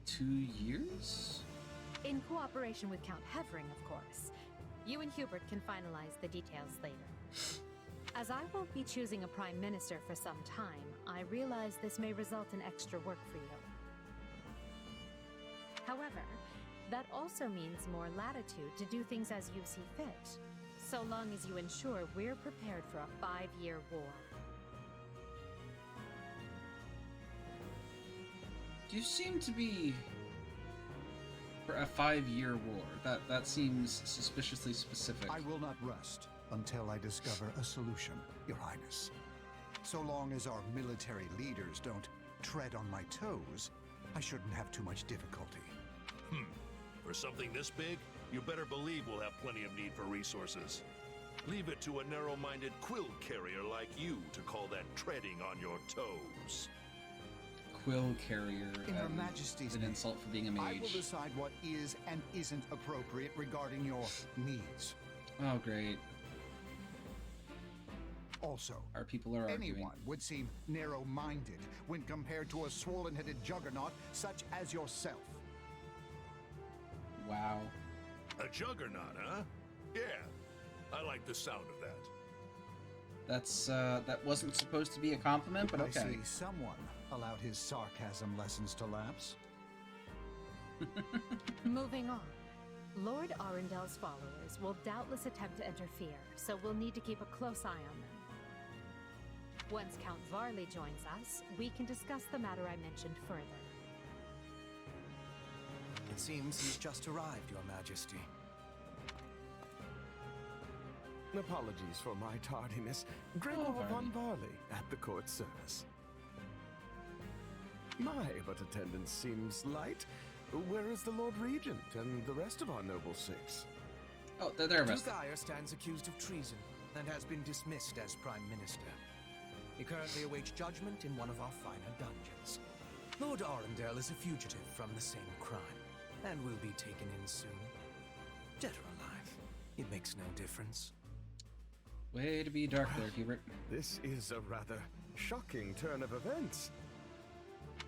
2 years? In cooperation with Count Hevring, of course. You and Hubert can finalize the details later. As I won't be choosing a prime minister for some time, I realize this may result in extra work for you. However, that also means more latitude to do things as you see fit. So long as you ensure we're prepared for a 5-year war. You seem to be for a 5-year war. That seems suspiciously specific. I will not rest until I discover a solution, Your Highness. So long as our military leaders don't tread on my toes, I shouldn't have too much difficulty. For something this big, you better believe we'll have plenty of need for resources. Leave it to a narrow-minded quill carrier like you to call that treading on your toes. Quill carrier. In Her Majesty's an name, insult for being a mage. I will decide what is and isn't appropriate regarding your needs. Oh, great. Also, our people are arguing. Anyone would seem narrow-minded when compared to a swollen-headed juggernaut such as yourself. Wow. A juggernaut, huh? Yeah, I like the sound of that. That's, that wasn't supposed to be a compliment, but okay. I see someone allowed his sarcasm lessons to lapse. Moving on. Lord Arendel's followers will doubtless attempt to interfere, so we'll need to keep a close eye on them. Once Count Varley joins us, we can discuss the matter I mentioned further. It seems he's just arrived, Your Majesty. Apologies for my tardiness. Gregor von Varley at the court service. My, but attendance seems light. Where is the Lord Regent and the rest of our noble six? Oh, they're Duke Geyer stands accused of treason and has been dismissed as Prime Minister. He currently awaits judgment in one of our finer dungeons. Lord Arundel is a fugitive from the same crime, and will be taken in soon. Dead or alive, it makes no difference. Way to be dark there, Hubert. This is a rather shocking turn of events.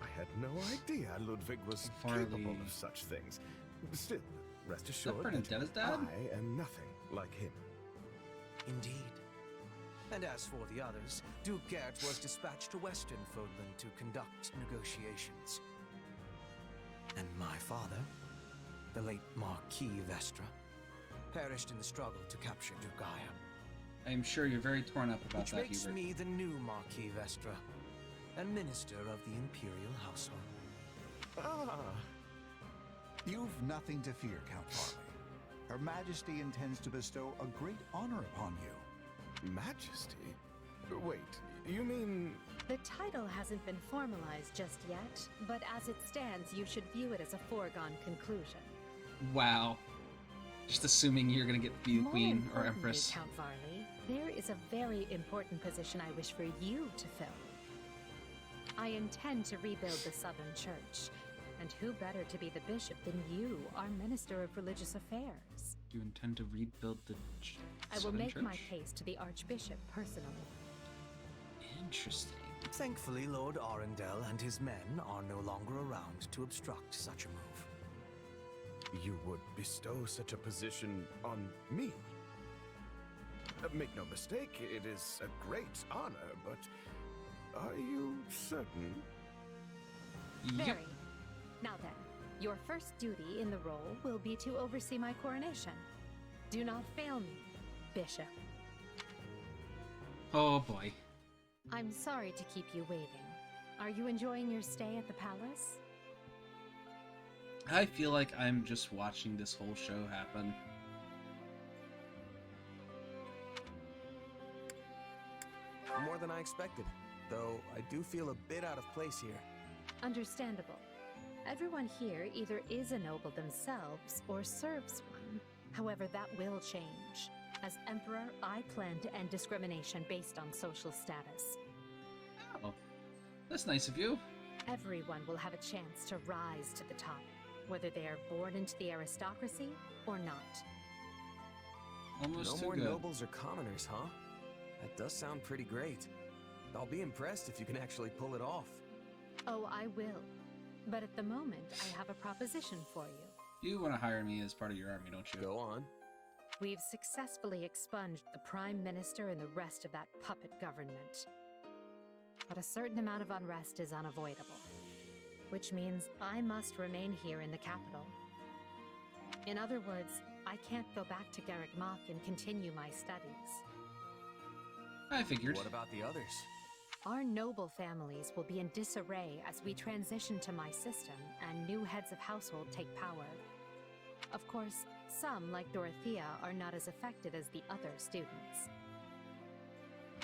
I had no idea Ludwig was capable of such things. Still, rest assured that I am nothing like him. Indeed. And as for the others, Duke Gert was dispatched to Western Fodland to conduct negotiations. And my father, the late Marquis Vestra, perished in the struggle to capture Duke Geyer. I am sure you're very torn up about that, Hubert. Which makes me the new Marquis Vestra, and Minister of the Imperial Household. Ah! You've nothing to fear, Count Varley. Her Majesty intends to bestow a great honor upon you. Majesty? Wait, you mean... The title hasn't been formalized just yet, but as it stands, you should view it as a foregone conclusion. Wow. Just assuming you're gonna get to be the Queen or Empress. Count Varley, there is a very important position I wish for you to fill. I intend to rebuild the Southern Church, and who better to be the bishop than you, our Minister of Religious Affairs? You intend to rebuild the I will make my case to the Archbishop personally. Interesting. Thankfully, Lord Arundel and his men are no longer around to obstruct such a move. You would bestow such a position on me? Make no mistake, it is a great honor, but are you certain? Very. Now then, your first duty in the role will be to oversee my coronation. Do not fail me, Bishop. Oh boy. I'm sorry to keep you waiting. Are you enjoying your stay at the palace? I feel like I'm just watching this whole show happen. More than I expected, though I do feel a bit out of place here. Understandable. Everyone here either is a noble themselves or serves one. However, that will change. As Emperor, I plan to end discrimination based on social status. Oh, that's nice of you. Everyone will have a chance to rise to the top, whether they are born into the aristocracy or not. No more nobles or commoners, huh? That does sound pretty great. I'll be impressed if you can actually pull it off. Oh, I will. But at the moment, I have a proposition for you. You want to hire me as part of your army, don't you? Go on. We've successfully expunged the Prime Minister and the rest of that puppet government. But a certain amount of unrest is unavoidable, which means I must remain here in the capital. In other words, I can't go back to Garreg Mach and continue my studies. I figured. What about the others? Our noble families will be in disarray as we transition to my system and new heads of household take power. Of course, some, like Dorothea, are not as affected as the other students.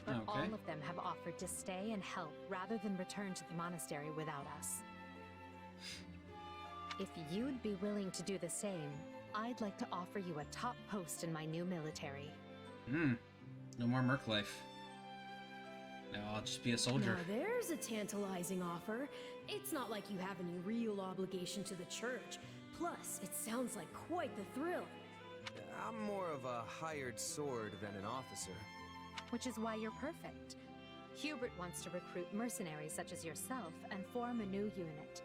But all of them have offered to stay and help rather than return to the monastery without us. If you'd be willing to do the same, I'd like to offer you a top post in my new military. No more merc life. Now I'll just be a soldier. Now there's a tantalizing offer. It's not like you have any real obligation to the church. Plus, it sounds like quite the thrill. I'm more of a hired sword than an officer. Which is why you're perfect. Hubert wants to recruit mercenaries such as yourself and form a new unit.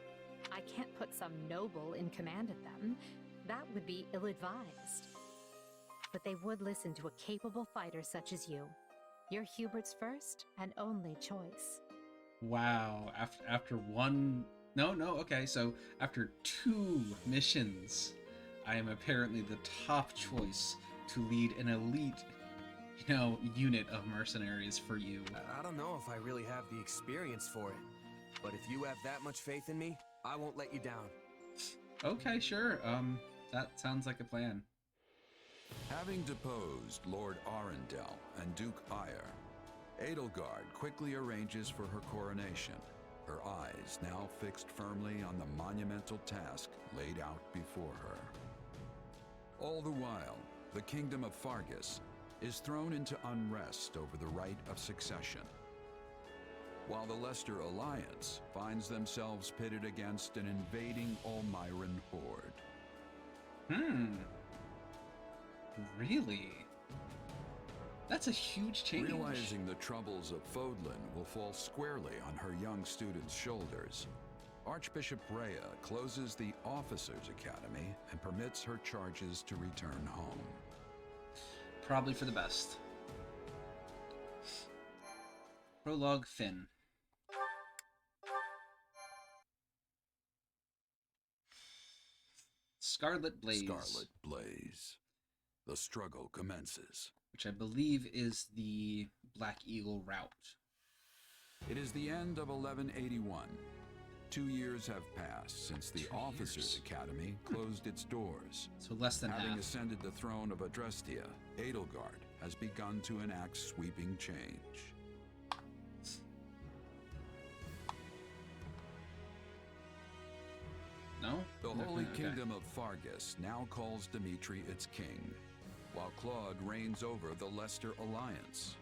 I can't put some noble in command of them. That would be ill-advised. But they would listen to a capable fighter such as you. You're Hubert's first and only choice. Wow. After one... No, okay. So after 2 missions, I am apparently the top choice to lead an elite, unit of mercenaries for you. I don't know if I really have the experience for it. But if you have that much faith in me, I won't let you down. Okay, sure. That sounds like a plan. Having deposed Lord Arundel and Duke Eyre, Edelgard quickly arranges for her coronation, her eyes now fixed firmly on the monumental task laid out before her. All the while, the kingdom of Fargus is thrown into unrest over the right of succession, while the Leicester Alliance finds themselves pitted against an invading Almiran horde. Really? That's a huge change. Realizing the troubles of Fodlan will fall squarely on her young students' shoulders, Archbishop Rhea closes the Officers' Academy and permits her charges to return home. Probably for the best. Prologue Finn. Scarlet Blaze. Scarlet Blaze. The struggle commences. Which I believe is the Black Eagle route. It is the end of 1181. 2 years have passed since the Officers' Academy closed its doors. So less than Having half. ascended the throne of Adrestia, Edelgard has begun to enact sweeping change. No? The Holy Kingdom of Fargus now calls Dimitri its king, while Claude reigns over the Leicester Alliance.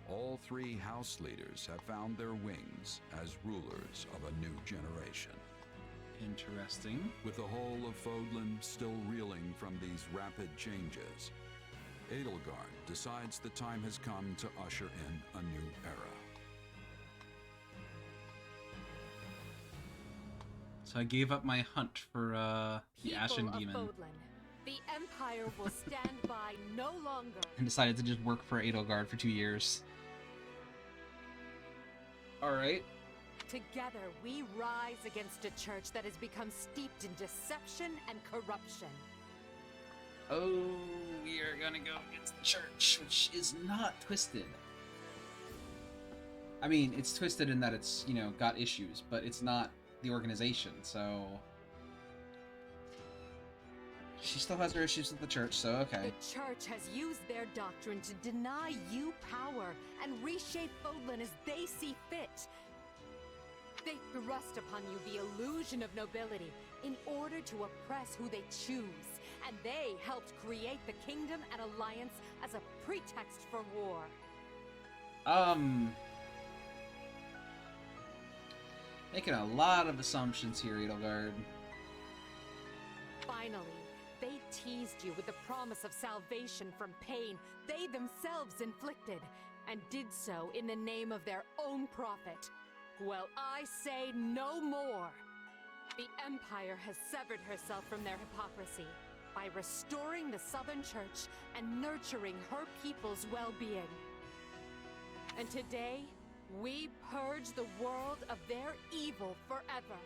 All 3 house leaders have found their wings as rulers of a new generation. Interesting. With the whole of Fodlan still reeling from these rapid changes, Edelgard decides the time has come to usher in a new era. So I gave up my hunt for the Ashen Demon. Fodlan, the Empire will stand by no longer. And decided to just work for Edelgard for 2 years. Alright. Together, we rise against a church that has become steeped in deception and corruption. Oh, we are gonna go against the church, which is not twisted. I mean, it's twisted in that it's, got issues, but it's not the organization, so... She still has her issues with the church, so okay. The church has used their doctrine to deny you power and reshape Fodlan as they see fit. They thrust upon you the illusion of nobility in order to oppress who they choose, and they helped create the Kingdom and Alliance as a pretext for war. Making a lot of assumptions here, Edelgard. Finally, they teased you with the promise of salvation from pain they themselves inflicted, and did so in the name of their own prophet. Well, I say no more. The Empire has severed herself from their hypocrisy by restoring the Southern Church and nurturing her people's well-being. And today, we purge the world of their evil forever.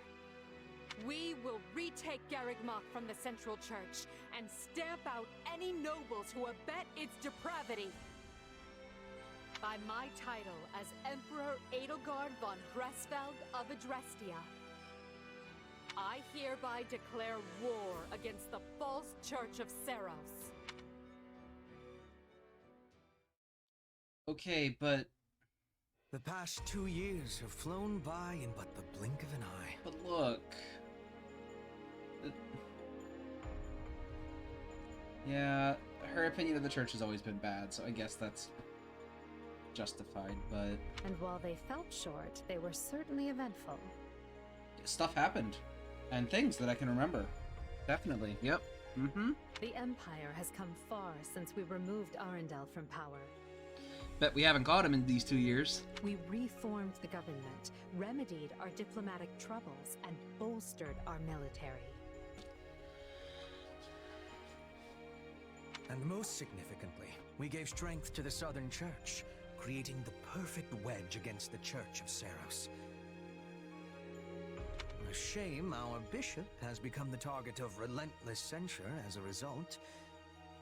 We will retake Garreg Mach from the Central Church and stamp out any nobles who abet its depravity. By my title as Emperor Edelgard von Hresfeld of Adrestia, I hereby declare war against the false Church of Seros. Okay, but... The past 2 years have flown by in but the blink of an eye. But look... Yeah, her opinion of the church has always been bad, so I guess that's justified, but... And while they felt short, they were certainly eventful. Stuff happened. And things that I can remember. Definitely. Yep. Mm-hmm. The Empire has come far since we removed Arundel from power. Bet we haven't got him in these 2 years. We reformed the government, remedied our diplomatic troubles, and bolstered our military. And most significantly, we gave strength to the Southern Church, creating the perfect wedge against the Church of Seros. A shame our bishop has become the target of relentless censure as a result.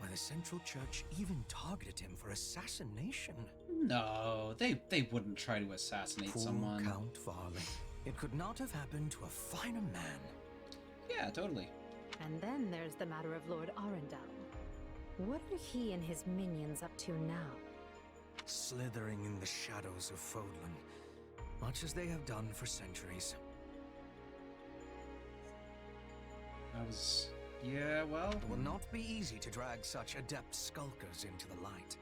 Why, the Central Church even targeted him for assassination. No, they wouldn't try to assassinate someone. Count Varley. It could not have happened to a finer man. Yeah, totally. And then there's the matter of Lord Arundel. What are he and his minions up to now? Slithering in the shadows of Fodlan, much as they have done for centuries. That was... yeah, well... It will not be easy to drag such adept skulkers into the light.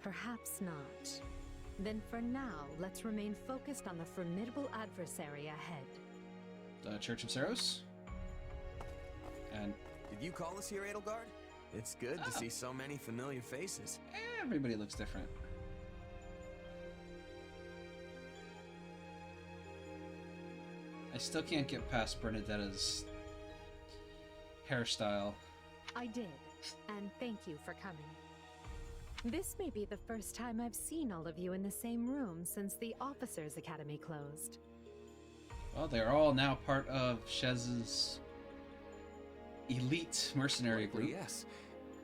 Perhaps not. Then for now, let's remain focused on the formidable adversary ahead. The Church of Seros? And... Did you call us here, Edelgard? It's good to see so many familiar faces. Everybody looks different. I still can't get past Bernadetta's hairstyle. I did, and thank you for coming. This may be the first time I've seen all of you in the same room since the Officers' Academy closed. Well, they're all now part of Shez's elite mercenary group. Yes.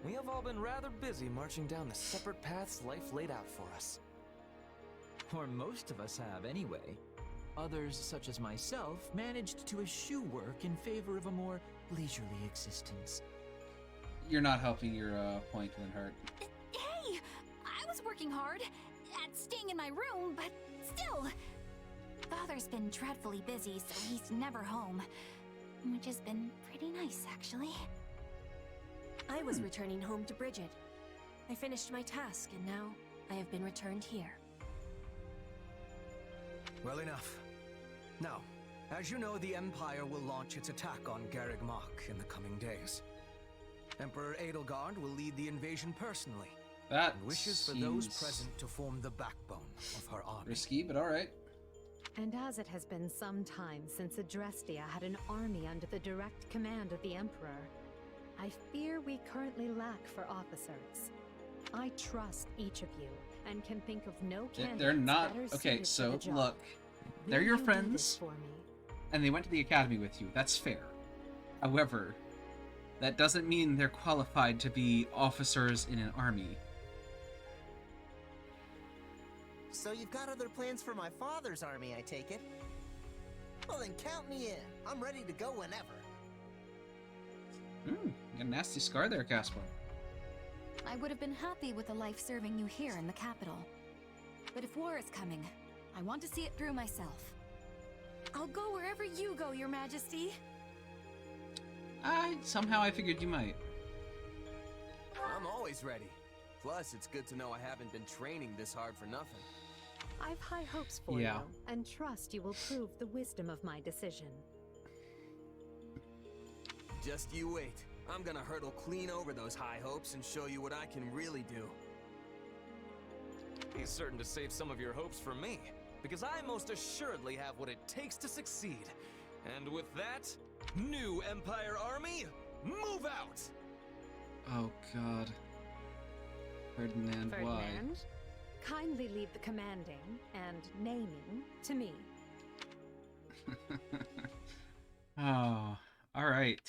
We have all been rather busy marching down the separate paths life laid out for us. Or most of us have, anyway. Others, such as myself, managed to eschew work in favor of a more leisurely existence. You're not helping your point, Linhart. Hey! I was working hard at staying in my room, but still... Father's been dreadfully busy, so he's never home. Which has been pretty nice, actually. I was returning home to Bridget. I finished my task, and now I have been returned here. Well enough. Now, as you know, the Empire will launch its attack on Garreg Mach in the coming days. Emperor Edelgard will lead the invasion personally. That and wishes for those present to form the backbone of her army. Risky, but alright. And as it has been some time since Adrestia had an army under the direct command of the Emperor, I fear we currently lack for officers. I trust each of you, and can think of no candidates they're not... better Okay, suited so for the job. look. Will They're your you do friends, this for me? and they went to the academy with you. That's fair. However, that doesn't mean they're qualified to be officers in an army. So you've got other plans for my father's army, I take it? Well then count me in. I'm ready to go whenever. You got a nasty scar there, Caspar. I would have been happy with a life serving you here in the capital. But if war is coming, I want to see it through myself. I'll go wherever you go, Your Majesty. Somehow I figured you might. I'm always ready. Plus, it's good to know I haven't been training this hard for nothing. I've high hopes for you, and trust you will prove the wisdom of my decision. Just you wait. I'm gonna hurdle clean over those high hopes and show you what I can really do. He's certain to save some of your hopes for me, because I most assuredly have what it takes to succeed. And with that, new Empire Army, move out! Oh god. Ferdinand, why? Ferdinand, kindly leave the commanding and naming to me. Oh, alright.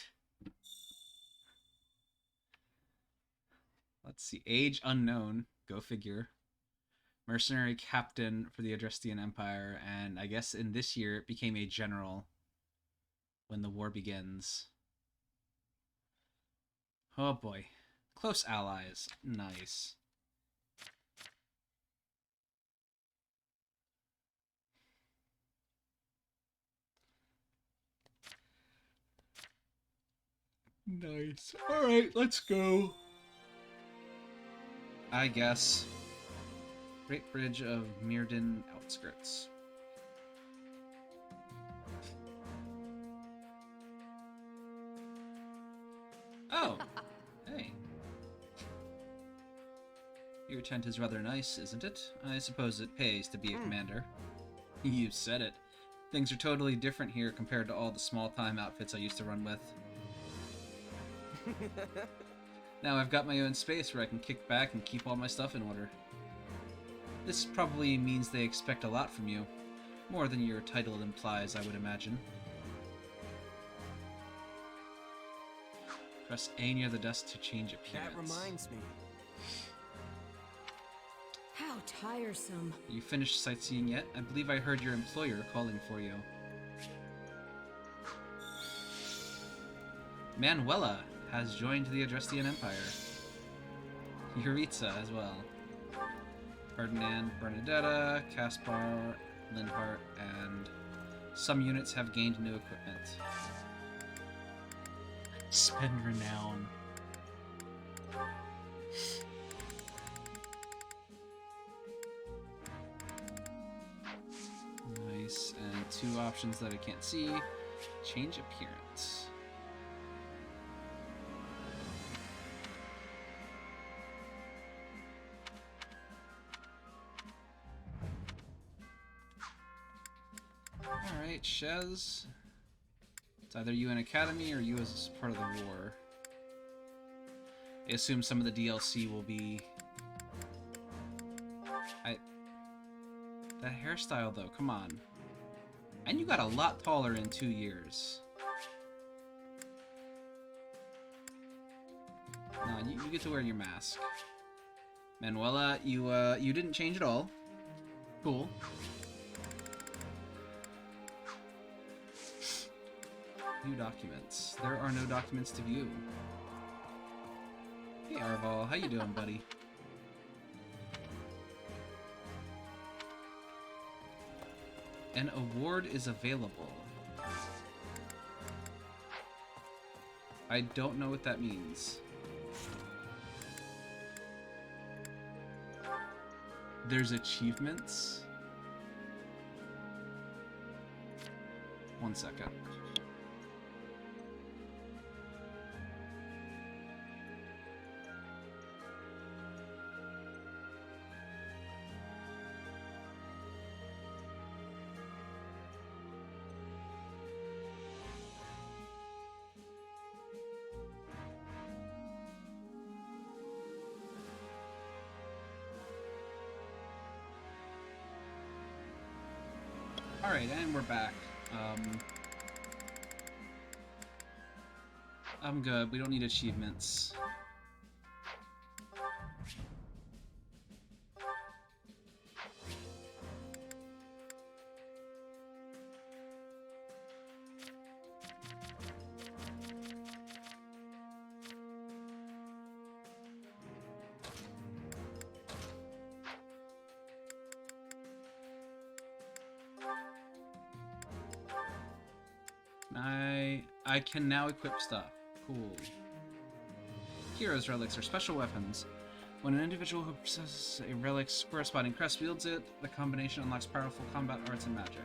Let's see. Age unknown. Go figure. Mercenary captain for the Adrestian Empire, and I guess in this year it became a general when the war begins. Oh boy. Close allies. Nice. Nice. Alright, let's go. I guess. Great Bridge of Mirden Outskirts. Oh! Hey. Your tent is rather nice, isn't it? I suppose it pays to be a commander. You said it. Things are totally different here compared to all the small-time outfits I used to run with. Now I've got my own space where I can kick back and keep all my stuff in order. This probably means they expect a lot from you. More than your title implies, I would imagine. Press A near the desk to change appearance. That reminds me. How tiresome. You finished sightseeing yet? I believe I heard your employer calling for you. Manuela has joined the Adrestian Empire. Yuritsa as well. Ferdinand, Bernadetta, Caspar, Lindhart, and some units have gained new equipment. Spend renown. Nice, and two options that I can't see. Change appearance. Alright, Shez. It's either you in Academy or you as part of the war. I assume some of the DLC will be... That hairstyle, though, come on. And you got a lot taller in 2 years. No, you get to wear your mask. Manuela, you didn't change at all. Cool. New documents. There are no documents to view. Hey Arval, how you doing, buddy? An award is available. I don't know what that means. There's achievements? 1 second. Alright, and we're back. I'm good. We don't need achievements. I can now equip stuff. Cool. Heroes' relics are special weapons. When an individual who possesses a relic's corresponding crest wields it, the combination unlocks powerful combat arts and magic.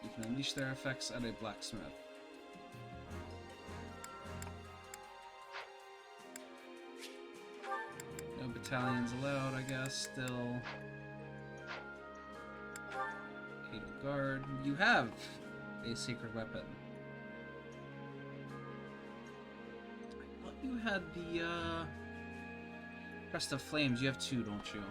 You can unleash their effects at a blacksmith. No battalions allowed, I guess, still. Guard. You have a sacred weapon. I thought you had the Crest of Flames, you have 2, don't you?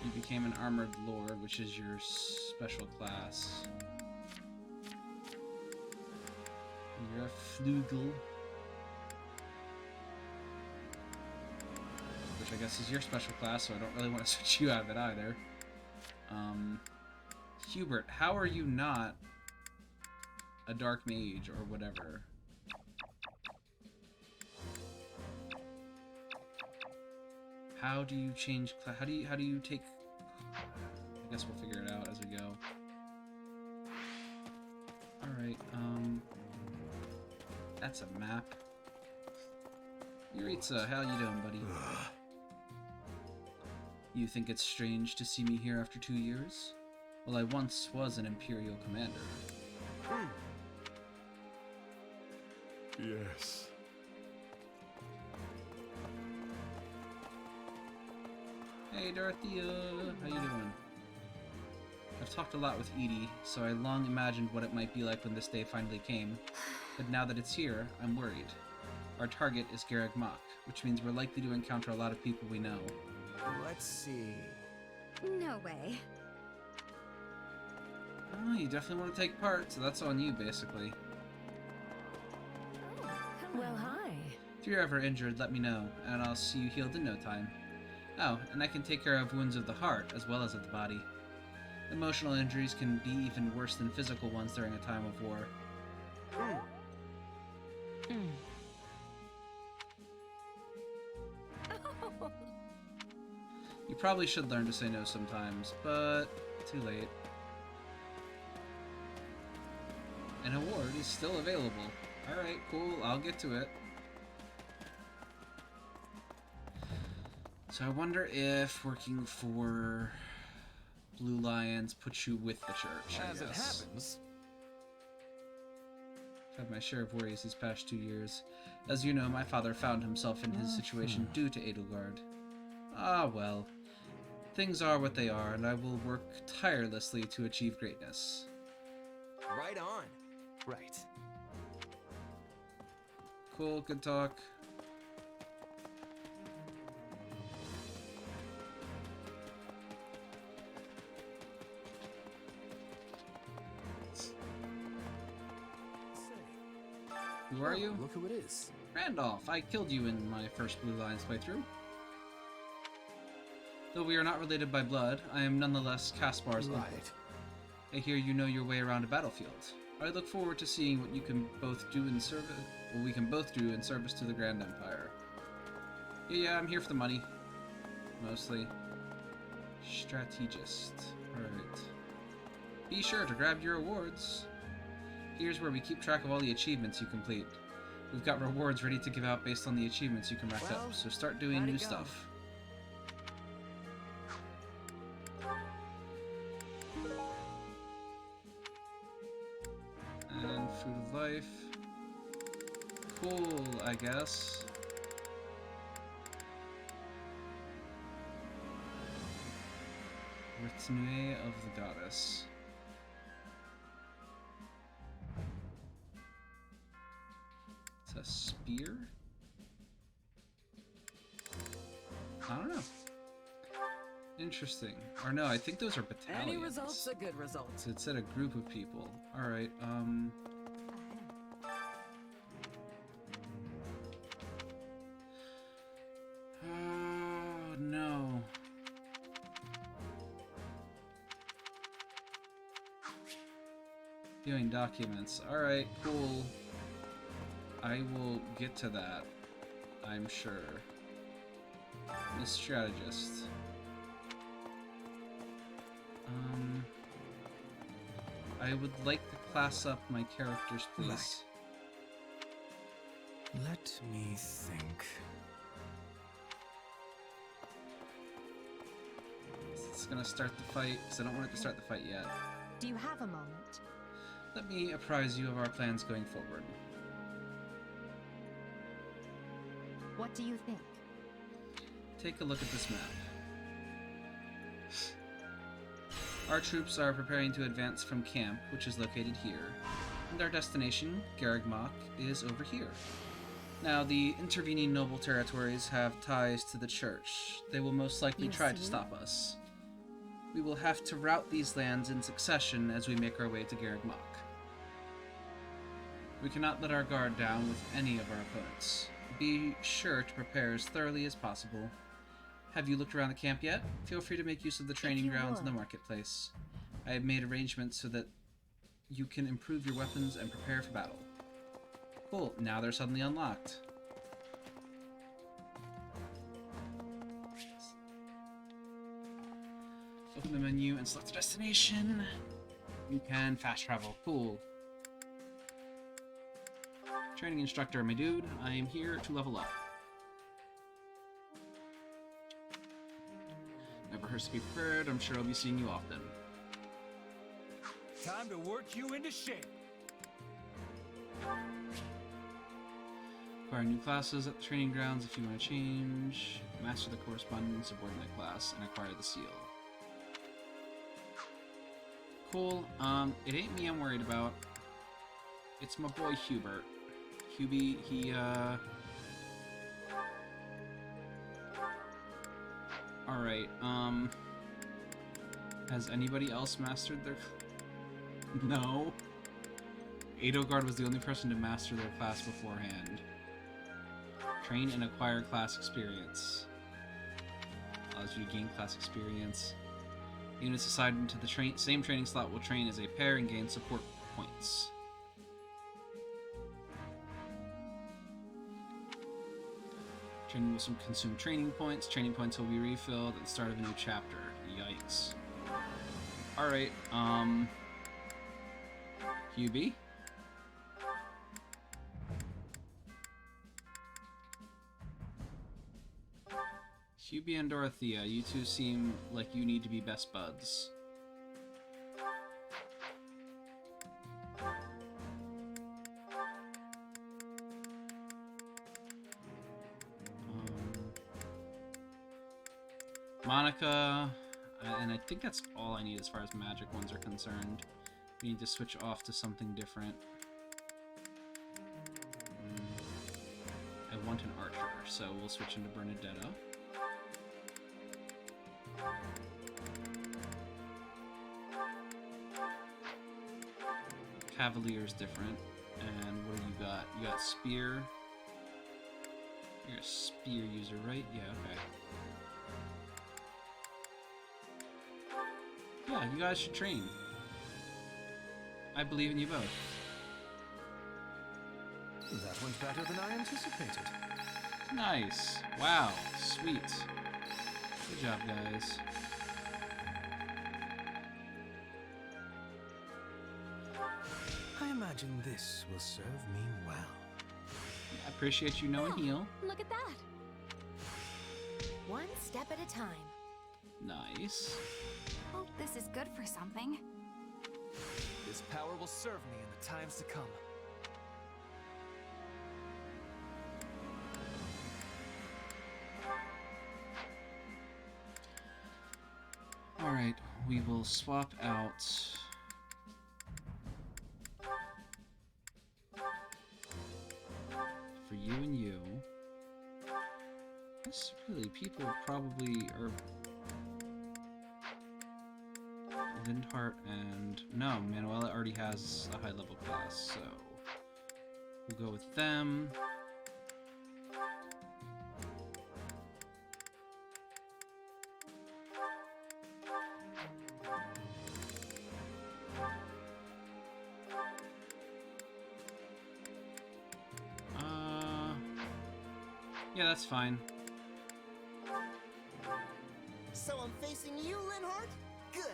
You became an Armored Lord, which is your special class. You're a Flugel. Which I guess is your special class, so I don't really want to switch you out of it either. Hubert, how are you not a Dark Mage or whatever? How do you change how do you take... I guess we'll figure it out as we go. Alright, that's a map. Yuritsa, how you doing, buddy? You think it's strange to see me here after 2 years? Well, I once was an Imperial commander. Yes. Hey, Dorothea, how you doing? I've talked a lot with Edie, so I long imagined what it might be like when this day finally came. But now that it's here, I'm worried. Our target is Garreg Mach, which means we're likely to encounter a lot of people we know. Let's see... No way. Oh, you definitely want to take part, so that's on you, basically. Well, hi. If you're ever injured, let me know, and I'll see you healed in no time. Oh, and I can take care of wounds of the heart, as well as of the body. Emotional injuries can be even worse than physical ones during a time of war. You probably should learn to say no sometimes, but too late. An award is still available. Alright, cool, I'll get to it. So I wonder if working for Blue Lions puts you with the church, I guess. As it happens... I've had my share of worries these past 2 years. As you know, my father found himself in his situation due to Edelgard. Ah, well. Things are what they are, and I will work tirelessly to achieve greatness. Right on. Right. Cool, good talk. Who are you? Look who it is. Randolph. I killed you in my first Blue Lions playthrough. Though we are not related by blood, I am nonetheless Caspar's uncle. I hear you know your way around a battlefield. I look forward to seeing what you can both do in service. What we can both do in service to the Grand Empire. Yeah, I'm here for the money, mostly. Strategist. Alright. Be sure to grab your awards. Here's where we keep track of all the achievements you complete. We've got rewards ready to give out based on the achievements you can rack up, so start doing new stuff. And Food of Life. Cool, I guess. Retinue of the Goddess. It's a spear? I don't know. Interesting. Or no, I think those are battalions. Any result's a good result. So it said a group of people. Alright, oh, no. Viewing documents. Alright, cool. I will get to that, I'm sure. Miss Strategist. I would like to class up my characters, please. Right. Let me think. It's gonna start the fight, because I don't want it to start the fight yet. Do you have a moment? Let me apprise you of our plans going forward. What do you think? Take a look at this map. Our troops are preparing to advance from camp, which is located here, and our destination, Garreg Mach, is over here. Now, the intervening noble territories have ties to the church. They will most likely try to stop us. We will have to rout these lands in succession as we make our way to Garreg Mach. We cannot let our guard down with any of our opponents. Be sure to prepare as thoroughly as possible. Have you looked around the camp yet? Feel free to make use of the training grounds in the marketplace. I have made arrangements so that you can improve your weapons and prepare for battle. Cool, now they're suddenly unlocked. Open the menu and select the destination. You can fast travel. Cool. Training instructor, my dude. I am here to level up. Never hurts to be prepared. I'm sure I'll be seeing you often. Time to work you into shape. Acquire new classes at the training grounds if you want to change. Master the corresponding subordinate class and acquire the seal. Cool. It ain't me I'm worried about. It's my boy Hubert. Hubie, he, Alright, has anybody else mastered their... No. Edelgard was the only person to master their class beforehand. Train and acquire class experience. Allows you to gain class experience. Units assigned into the same training slot will train as a pair and gain support points. Training will consume training points. Training points will be refilled at the start of a new chapter. Yikes. Alright, Hubie? Hubie and Dorothea, you two seem like you need to be best buds. Monica, and I think that's all I need as far as magic ones are concerned. We need to switch off to something different. I want an archer, so we'll switch into Bernadetta. Cavalier's different. And what do you got? You got Spear. You're a Spear user, right? Yeah, okay. Yeah, you guys should train. I believe in you both. That went better than I anticipated. Nice. Wow. Sweet. Good job, guys. I imagine this will serve me well. I appreciate you knowing heal. Look at that. One step at a time. Nice. Hope this is good for something. This power will serve me in the times to come. Alright, we will swap out... for you and you. This really, people probably are... Lindhart and... No, Manuela already has a high level class, so... We'll go with them. Yeah, that's fine. So I'm facing you, Linhart? Good.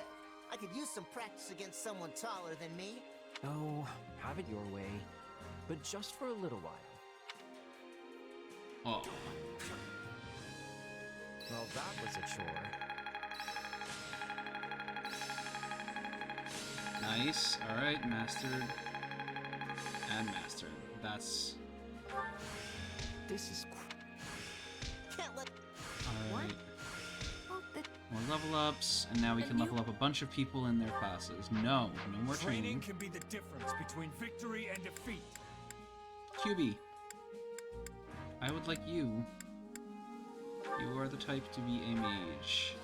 I could use some practice against someone taller than me. Oh, have it your way. But just for a little while. Oh. Well, that was a chore. Nice. Alright, mastered. And mastered. That's... This is... Can't let... Alright. More level ups, and now we can level up a bunch of people in their classes. No more training. Training can be the difference between victory and defeat. QB, I would like you. You are the type to be a mage.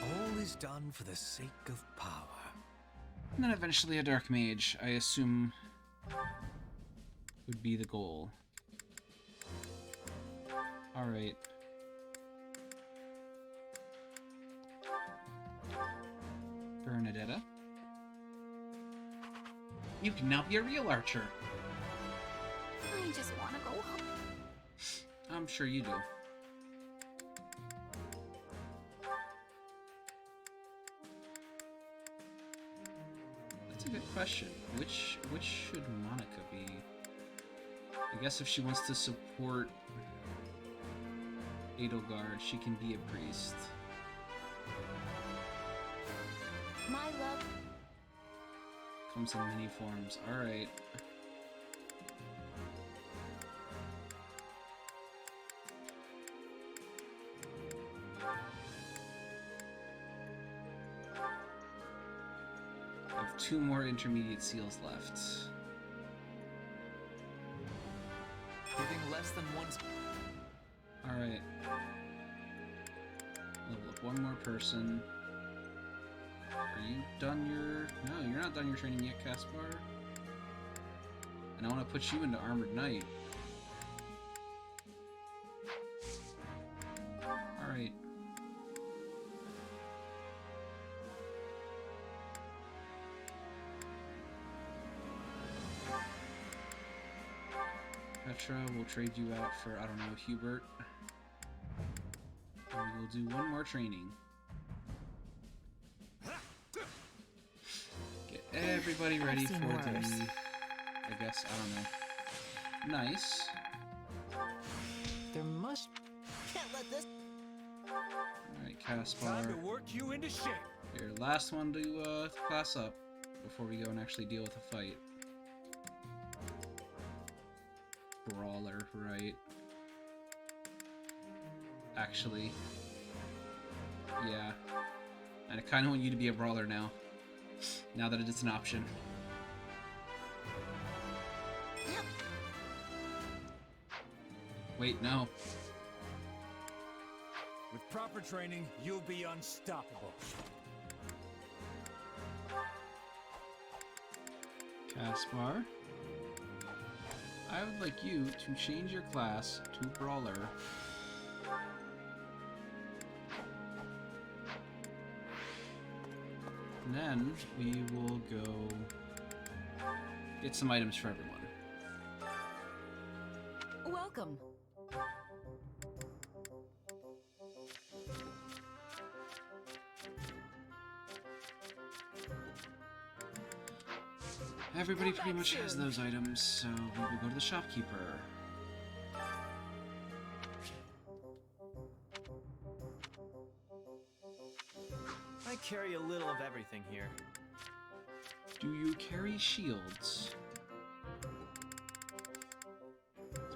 All is done for the sake of power. And then eventually a dark mage, I assume, would be the goal. Alright. Bernadetta. You can now be a real archer. I just want to go home. I'm sure you do. That's a good question. Which should Monica be? I guess if she wants to support Edelgard, she can be a priest. My love. Comes in many forms. Alright. I have 2 more intermediate seals left. Giving less than one's... Alright. Level up 1 more person. Are you done your... No, you're not done your training yet, Caspar. And I want to put you into Armored Knight. Alright. Petra, we'll trade you out for, I don't know, Hubert. And we will do 1 more training. Get everybody ready for the... I guess, I don't know. Nice. There must... Can't let this... Alright, Caspar. Time to work you into shape. Your last one to class up before we go and actually deal with a fight. Brawler, right? Actually, yeah. And I kind of want you to be a brawler now. Now that it is an option. Wait, no. With proper training, you'll be unstoppable. Caspar, I would like you to change your class to Brawler. And then we will go get some items for everyone. Welcome. Everybody pretty much has those items, so we will go to the shopkeeper. I carry a little of everything here. Do you carry shields?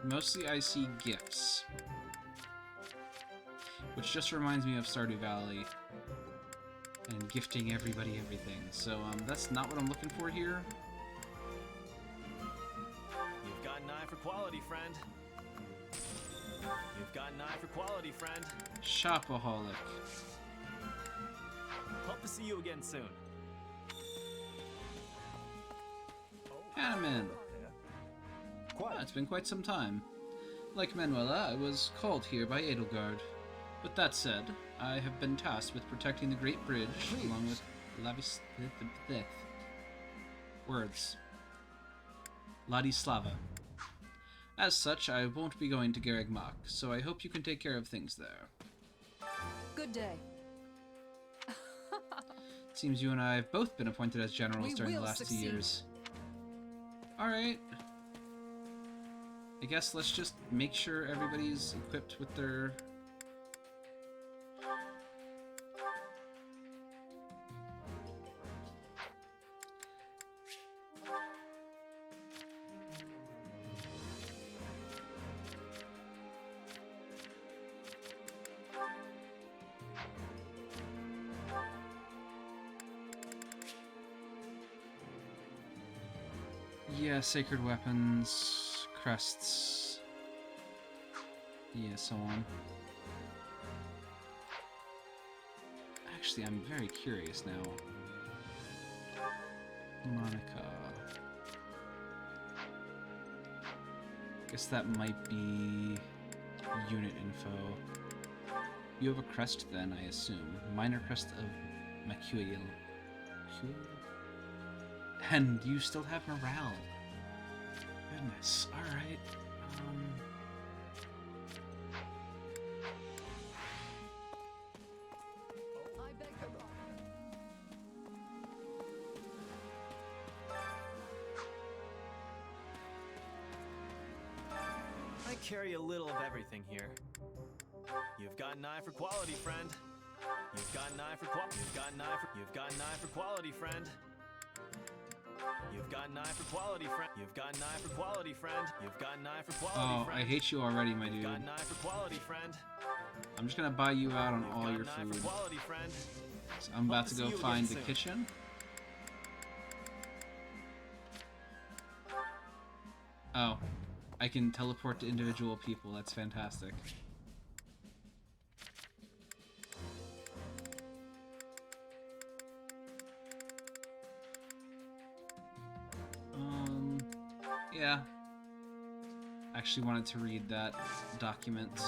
Mostly I see gifts. Which just reminds me of Stardew Valley. And gifting everybody everything. So, that's not what I'm looking for here. You've got an eye for quality, friend. You've got an eye for quality, friend. Shopaholic. Hope to see you again soon. Hanneman. Oh, it's been quite some time. Like Manuela, I was called here by Edelgard. With that said, I have been tasked with protecting the Great Bridge, along with Ladislava. As such, I won't be going to Garreg Mach, so I hope you can take care of things there. Good day. Seems you and I have both been appointed as generals during the last 2 years. Alright. I guess let's just make sure everybody's equipped with their... Yeah, sacred weapons, crests. Yeah, so on. Actually, I'm very curious now. Monica. Guess that might be unit info. You have a crest then, I assume. Minor crest of Macuil. And you still have morale. Goodness. Alright. I carry a little of everything here. You've got an eye for quality, friend. You've got an eye for quality. You've got an eye for quality, friend. You've got an eye for quality, friend. You've got an eye for quality, friend. You've got an eye for quality, friend. I hate you already, my dude. You've got an eye for quality, friend. I'm just gonna buy you out on all your food. Quality, friend. So I'm about to go find the kitchen. Oh, I can teleport to individual people. That's fantastic. Yeah. Actually wanted to read that document.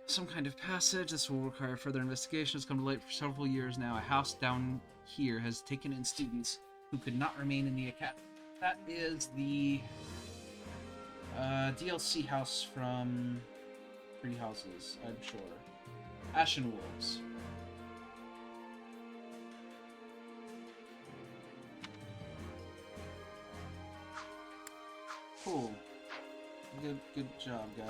Some kind of passage. This will require further investigation. Has come to light for several years now. A house down here has taken in students who could not remain in the academy. That is the DLC house from Three Houses, I'm sure. Ashen Wolves. Cool. Good job, guys.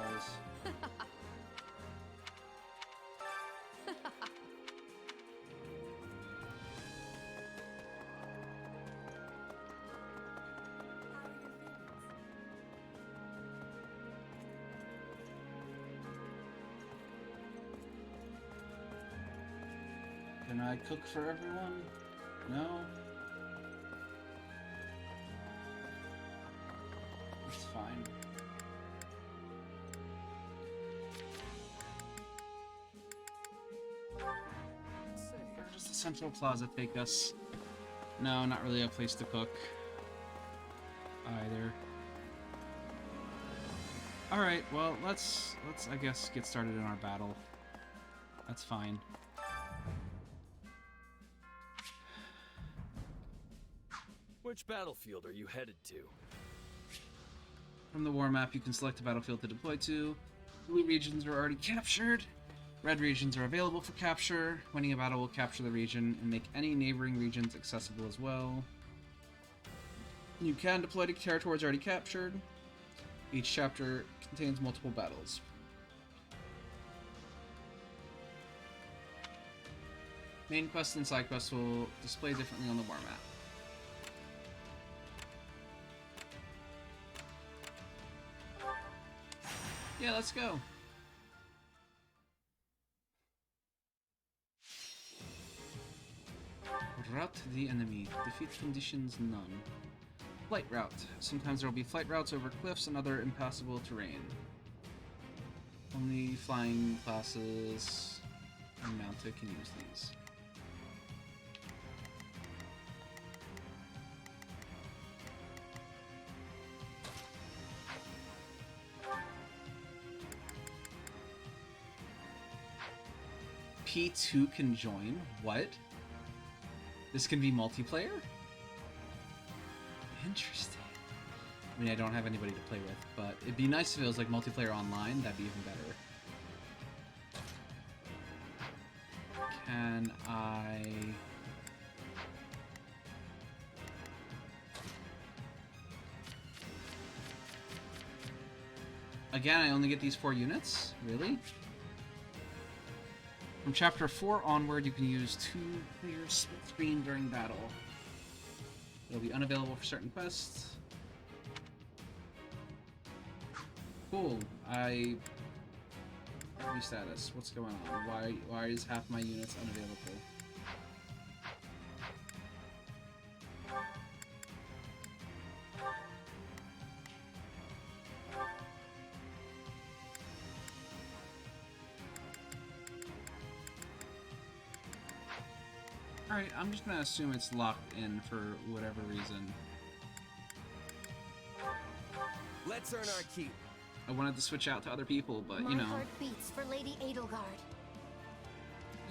Can I cook for everyone? No? It's fine. Where does the Central Plaza take us? No, not really a place to cook. Either. Alright, well, let's I guess get started in our battle. That's fine. Which battlefield are you headed to? From the war map, you can select a battlefield to deploy to. Blue regions are already captured. Red regions are available for capture. Winning a battle will capture the region and make any neighboring regions accessible as well. You can deploy to territories already captured. Each chapter contains multiple battles. Main quests and side quests will display differently on the war map. Yeah, let's go. Route the enemy. Defeat conditions none. Flight route. Sometimes there will be flight routes over cliffs and other impassable terrain. Only flying classes and mounted can use these. P2 can join? What? This can be multiplayer? Interesting. I mean, I don't have anybody to play with, but it'd be nice if it was like multiplayer online. That'd be even better. Can I... Again, I only get these 4 units? Really? From Chapter 4 onward, you can use 2 clear split screen during battle. It'll be unavailable for certain quests. Cool. Enemy status. What's going on? Why is half my units unavailable? Alright, I'm just gonna assume it's locked in for whatever reason. Let's earn our keep. I wanted to switch out to other people, but you know. My heart beats for Lady Edelgard.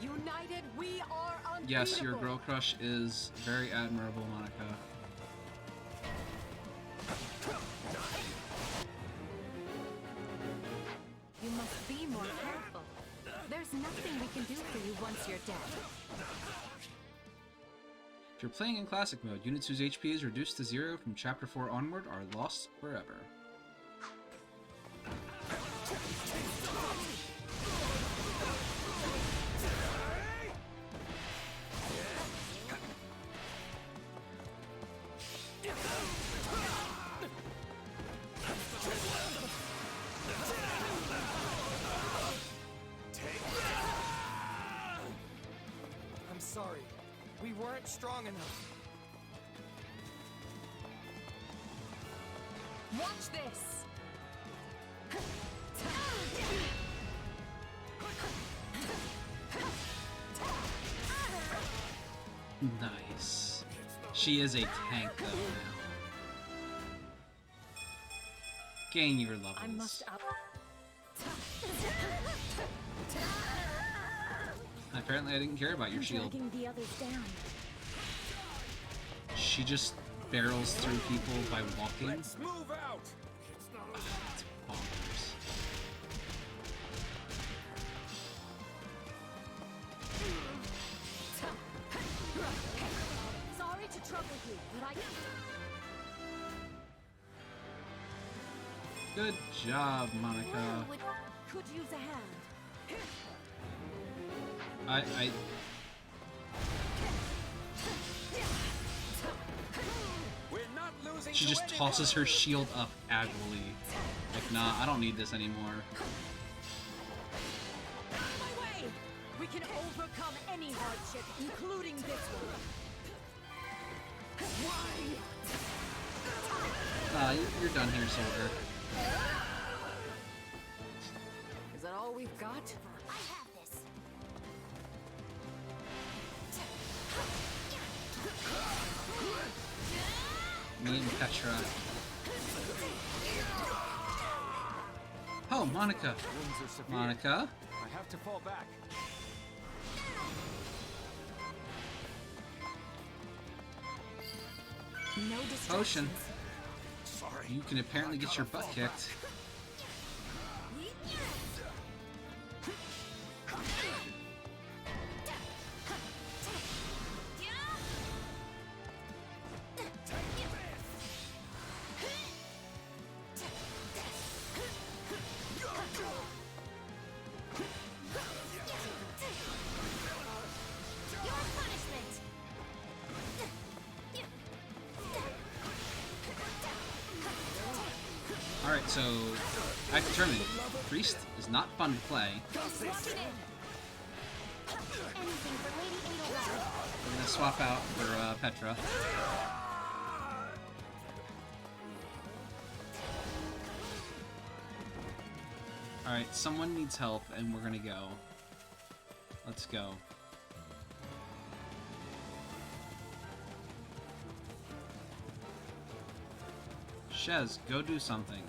United, we are unbeatable. Yes, your girl crush is very admirable, Monica. You must be more careful. There's nothing we can do for you once you're dead. If you're playing in Classic mode, units whose HP is reduced to 0 from Chapter 4 onward are lost forever. I'm sorry. We weren't strong enough. Watch this. Nice. She is a tank though now. Gain your levels. I must up. Apparently I didn't care about your shield. Dragging the others down. She just barrels through people by walking. Let's move out. That's bonkers. Sorry to trouble you, but I Good job, Monica. could use a hand. She just tosses her shield up casually. Like, nah, I don't need this anymore. My way! We can overcome any hardship, including this one. Nah, you're done here, soldier. Is that all we've got? I have this. Me and Petra. Oh, Monica. Monica? I have to fall back. No Potion. Sorry. You can apparently get your butt kicked. Alright, so I've determined Priest is not fun to play. We're gonna swap out for Petra. Alright, someone needs help and we're gonna go. Let's go. Shez, go do something.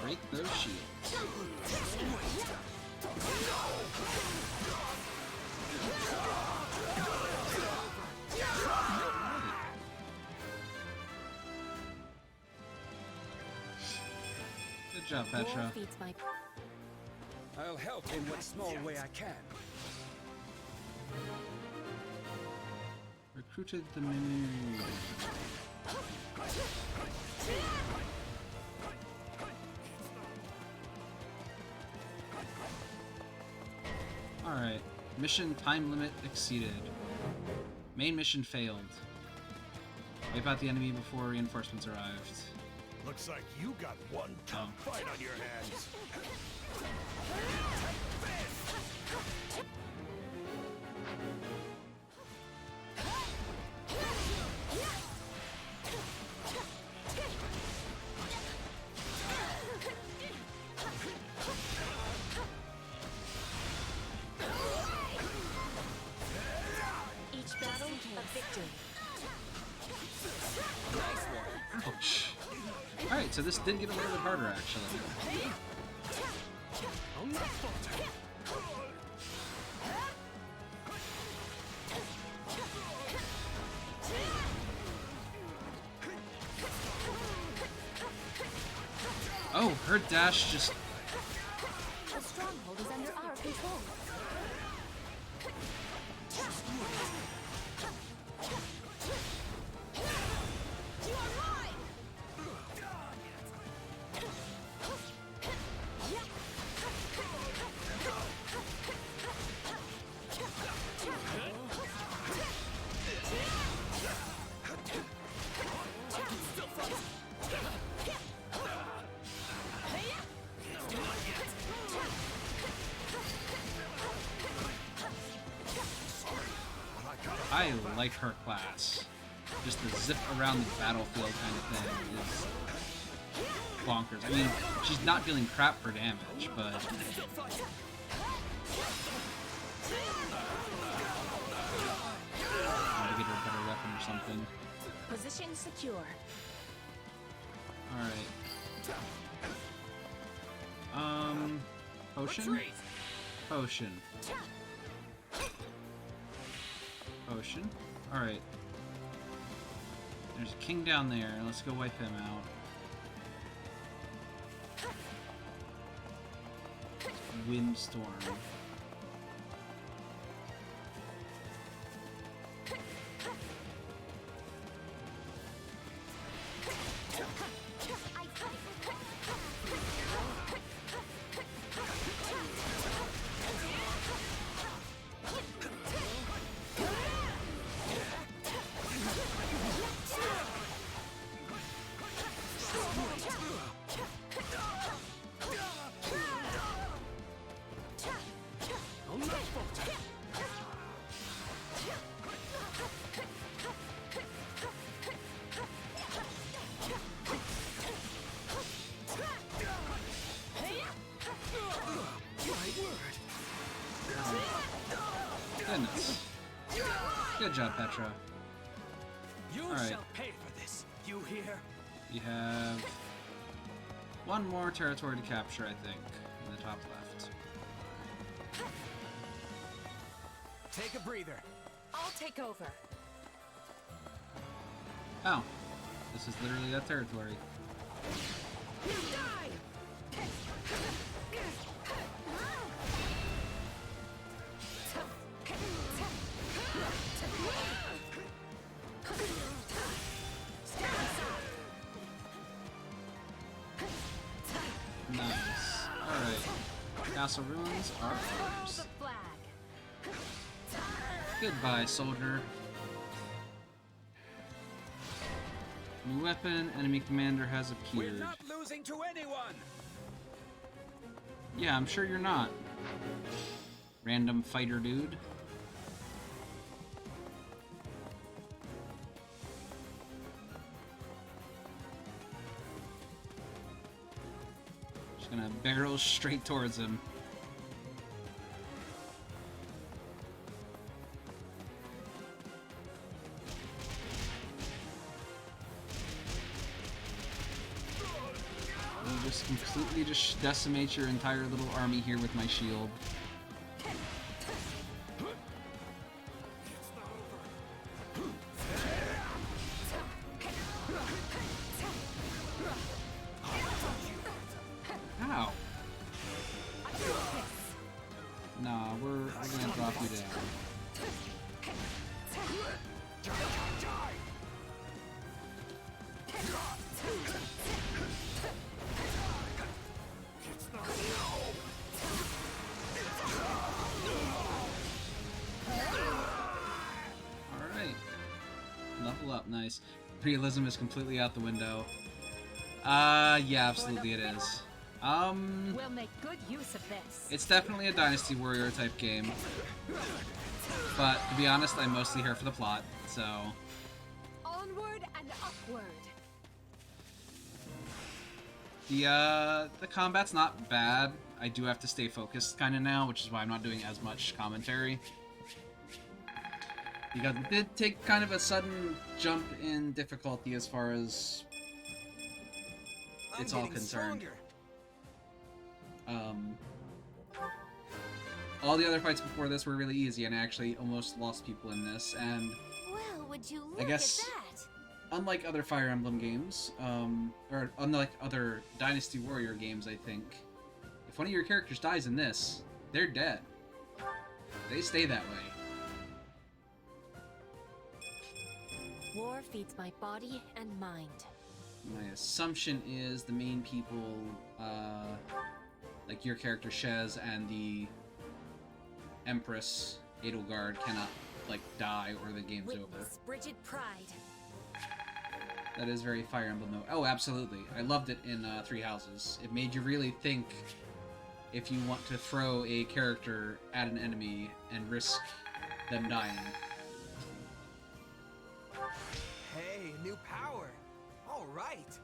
Break those shields. Good job, Petra. I'll help in what small way I can. Recruited the Mimiru. Alright. Mission time limit exceeded. Main mission failed. Wipe out the enemy before reinforcements arrived. Looks like you got one tough fight on your hands. Each battle, a victory. Ouch. Alright, so this did get a little bit harder, actually. Oh, her dash just... The stronghold is under our control. I like her class. Just the zip around the battlefield kind of thing is bonkers. I mean, she's not dealing crap for damage, but... Gotta get her a better weapon or something. Position secure. Alright. Potion? Potion. Potion. Alright. There's a king down there. Let's go wipe him out. Windstorm. Goodness. Good job, Petra. You Alright. shall pay for this. You hear? You have one more territory to capture, I think, in the top left. Take a breather. I'll take over. Oh. This is literally that territory. Nice. Alright. Castle ruins are ours. Goodbye, soldier. New weapon, enemy commander has appeared. We're not losing to anyone. Yeah, I'm sure you're not. Random fighter dude. Just gonna barrel straight towards him. Just completely just decimate your entire little army here with my shield. Ow. Nah, we're gonna drop you down. Nice. Realism is completely out the window. Yeah, absolutely it is. We'll make good use of this. It's definitely a Dynasty Warrior type game. But to be honest, I'm mostly here for the plot, so... Onward and upward. The combat's not bad. I do have to stay focused kind of now, which is why I'm not doing as much commentary. Because it did take kind of a sudden jump in difficulty as far as it's all concerned. All the other fights before this were really easy, and I actually almost lost people in this, and well, would you look I guess, at that? unlike other Fire Emblem games, or unlike other Dynasty Warrior games, I think, if one of your characters dies in this, they're dead. They stay that way. War feeds my body and mind. My assumption is the main people, like your character Shez and the Empress Edelgard cannot, like, die or the game's over. Brigid pride. That is very Fire Emblem though. Oh, absolutely. I loved it in Three Houses. It made you really think if you want to throw a character at an enemy and risk them dying. Hey, new power! Alright!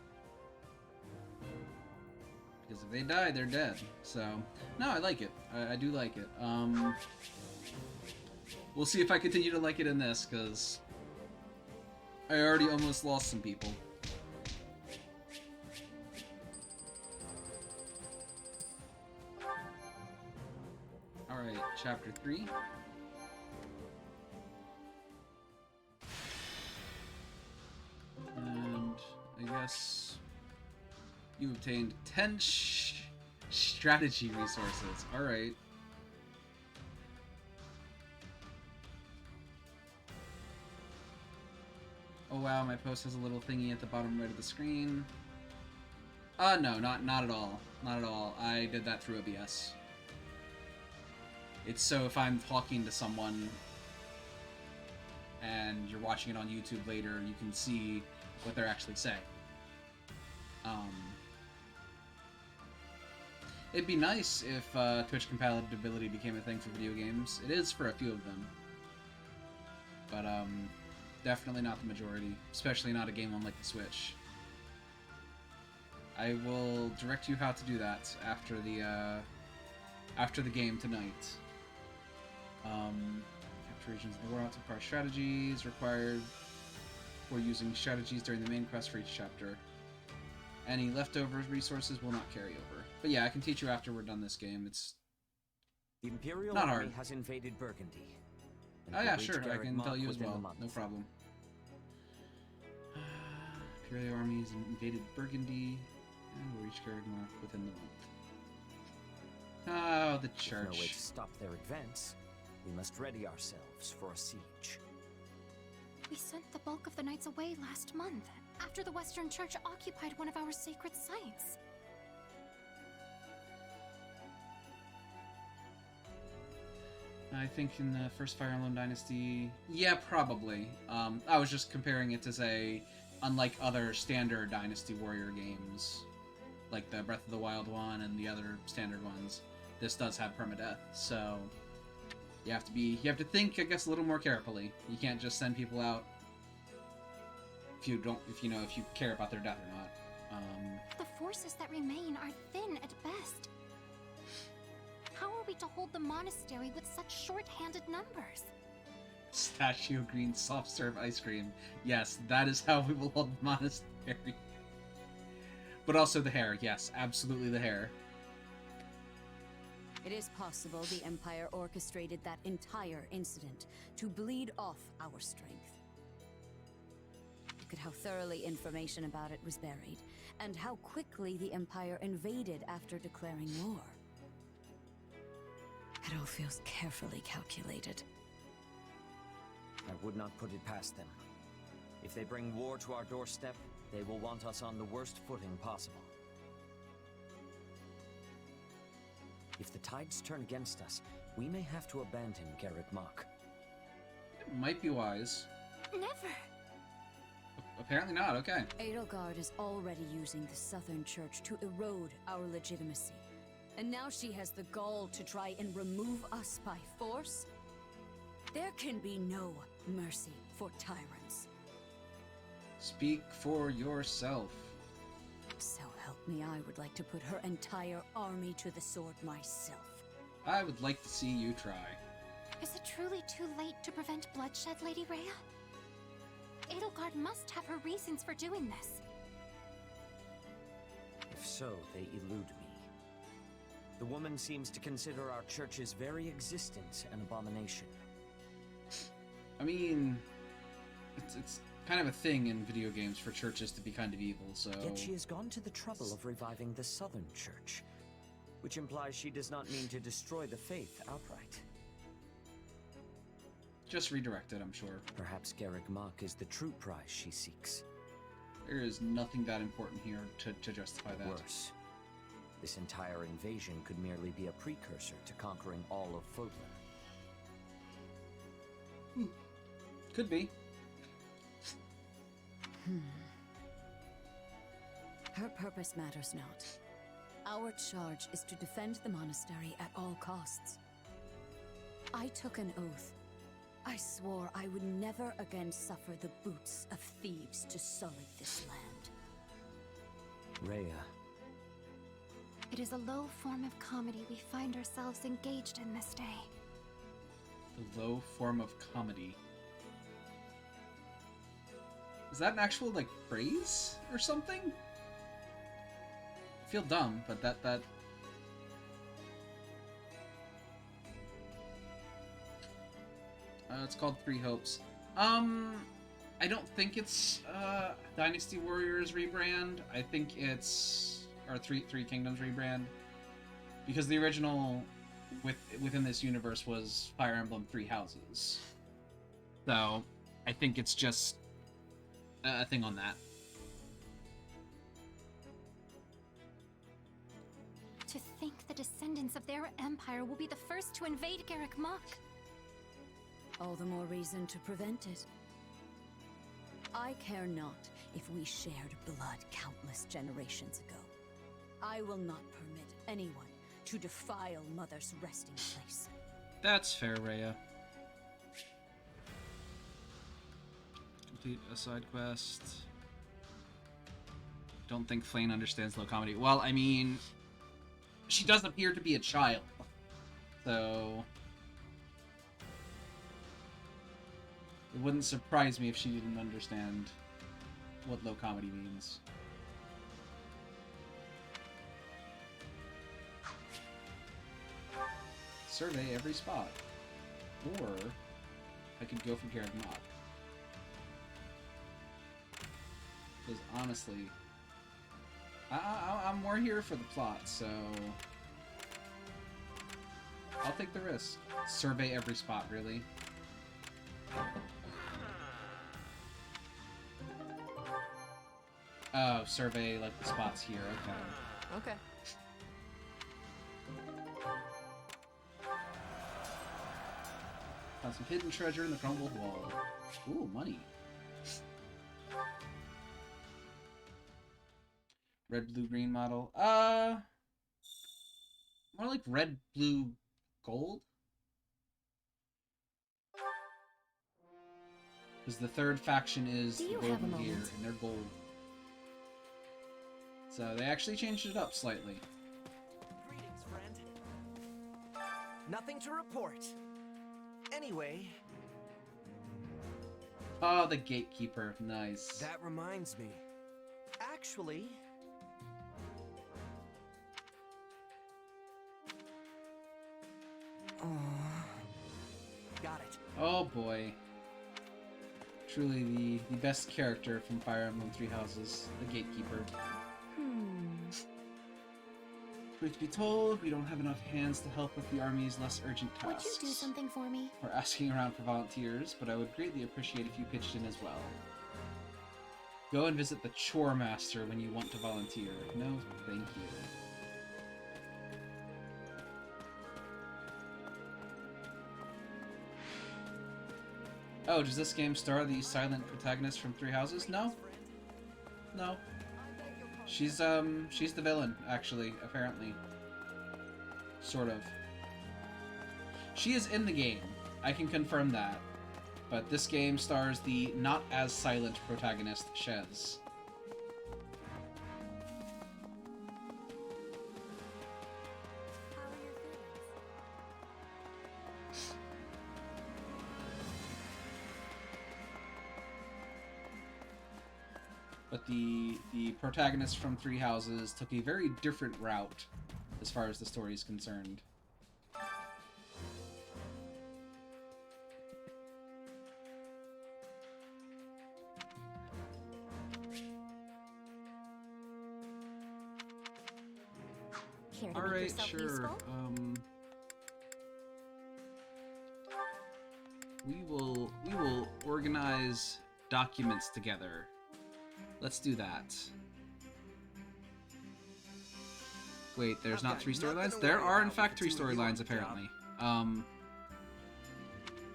Because if they die, they're dead. So, no, I like it. I do like it. We'll see if I continue to like it in this, because I already almost lost some people. Alright, Chapter 3. And I guess you obtained 10 strategy resources. Alright. Oh wow, my post has a little thingy at the bottom right of the screen. No, not at all. Not at all. I did that through OBS. It's so if I'm talking to someone and you're watching it on YouTube later, you can see what they're actually saying. It'd be nice if Twitch compatibility became a thing for video games. It is for a few of them. But, definitely not the majority, especially not a game on like the Switch. I will direct you how to do that after the game tonight. Capture regions in the world to acquire strategies required for using strategies during the main quest for each chapter. Any leftover resources will not carry over. But yeah, I can teach you after we're done this game. It's the Imperial not Army hard. has invaded Burgundy. Oh yeah, sure, I can tell you as well. No problem. Imperial armies invaded Burgundy and will reach Garreg Mach within the month. Oh, the church. No way to stop their advance. We must ready ourselves for a siege. We sent the bulk of the knights away last month, after the Western Church occupied one of our sacred sites. I think in the first Fire Emblem Dynasty... Yeah, probably. I was just comparing it to, say, unlike other standard Dynasty Warrior games, like the Breath of the Wild one and the other standard ones, this does have permadeath, so you have to think, I guess, a little more carefully. You can't just send people out if you care about their death or not. The forces that remain are thin at best. How are we to hold the monastery with such short-handed numbers? Pistachio green soft serve ice cream. Yes, that is how we will hold the monastery. But also the hair. Yes, absolutely the hair. It is possible the Empire orchestrated that entire incident to bleed off our strength. Look at how thoroughly information about it was buried, and how quickly the Empire invaded after declaring war. It all feels carefully calculated. I would not put it past them. If they bring war to our doorstep, they will want us on the worst footing possible. If the tides turn against us, we may have to abandon Garreg Mach. It might be wise. Never! apparently not, okay. Edelgard is already using the Southern Church to erode our legitimacy. And now she has the gall to try and remove us by force? There can be no mercy for tyrants. Speak for yourself. So help me, I would like to put her entire army to the sword myself. I would like to see you try. Is it truly too late to prevent bloodshed, Lady Rhea? Edelgard must have her reasons for doing this. If so, they elude me. The woman seems to consider our church's very existence an abomination. I mean, it's kind of a thing in video games for churches to be kind of evil, so... Yet she has gone to the trouble of reviving the Southern Church, which implies she does not mean to destroy the faith outright. Just redirect it, I'm sure. Perhaps Garrick Mach is the true prize she seeks. There is nothing that important here to justify that. Worse, this entire invasion could merely be a precursor to conquering all of Fodlan. Could be. Her purpose matters not. Our charge is to defend the monastery at all costs. I took an oath. I swore I would never again suffer the boots of thieves to sully this land. Rhea. It is a low form of comedy we find ourselves engaged in this day. The low form of comedy. Is that an actual, like, phrase or something? I feel dumb, but that... it's called Three Hopes. I don't think it's, Dynasty Warriors rebrand. I think it's... or Three Kingdoms rebrand. Because the original within this universe was Fire Emblem Three Houses. So, I think it's just a thing on that. To think the descendants of their empire will be the first to invade Garrick Mach. All the more reason to prevent it. I care not if we shared blood countless generations ago. I will not permit anyone to defile Mother's resting place. That's fair, Rhea. Complete a side quest. Don't think Flayn understands low comedy. Well, I mean, she does appear to be a child. So... it wouldn't surprise me if she didn't understand what low comedy means. Survey every spot. Or I could go from Garrick Mach. Because honestly, I'm more here for the plot, so I'll take the risk. Survey every spot, really. Oh, survey, like, the spots here, okay. Okay. Found some hidden treasure in the crumbled wall. Ooh, money. Red, blue, green model. More like red, blue, gold? Because the third faction is the Golden Gear, and they're gold. So they actually changed it up slightly. Greetings, friend. Nothing to report. Anyway... Oh, the Gatekeeper. Nice. That reminds me. Actually... Got it. Oh boy. Truly the best character from Fire Emblem Three Houses, the Gatekeeper. Truth to be told, we don't have enough hands to help with the army's less urgent tasks. Would you do something for me? We're asking around for volunteers, but I would greatly appreciate if you pitched in as well. Go and visit the Chore Master when you want to volunteer. No, thank you. Oh, does this game star the silent protagonist from Three Houses? No. No. She's the villain, actually, apparently. Sort of. She is in the game. I can confirm that. But this game stars the not-as-silent protagonist, Shez. But the protagonist from Three Houses took a very different route as far as the story is concerned. Alright, sure. We will organize documents together. Let's do that. Wait, there's not 3 storylines? There are, in fact, 3 storylines, apparently.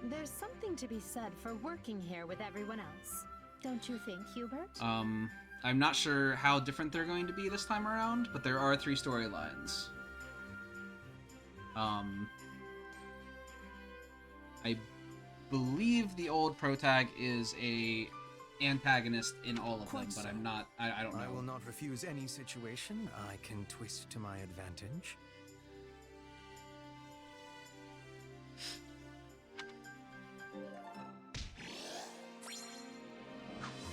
There's something to be said for working here with everyone else. Don't you think, Hubert? I'm not sure how different they're going to be this time around, but there are 3 storylines. I believe the old protag is a antagonist in all of them, but I'm not, I don't know. I will not refuse any situation I can twist to my advantage.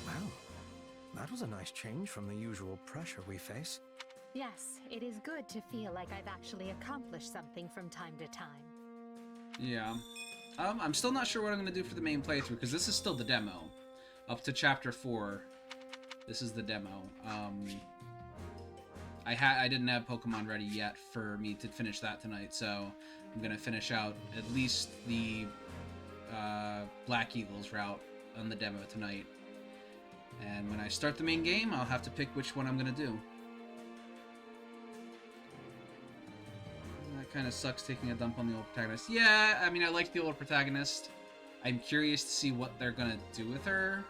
Well, that was a nice change from the usual pressure we face. Yes, it is good to feel like I've actually accomplished something from time to time. Yeah. I'm still not sure what I'm going to do for the main playthrough, because this is still the demo. Up to Chapter 4, this is the demo. I didn't have Pokemon ready yet for me to finish that tonight, so I'm going to finish out at least the Black Eagles route on the demo tonight. And when I start the main game, I'll have to pick which one I'm going to do. That kind of sucks taking a dump on the old protagonist. Yeah, I mean, I like the old protagonist. I'm curious to see what they're going to do with her.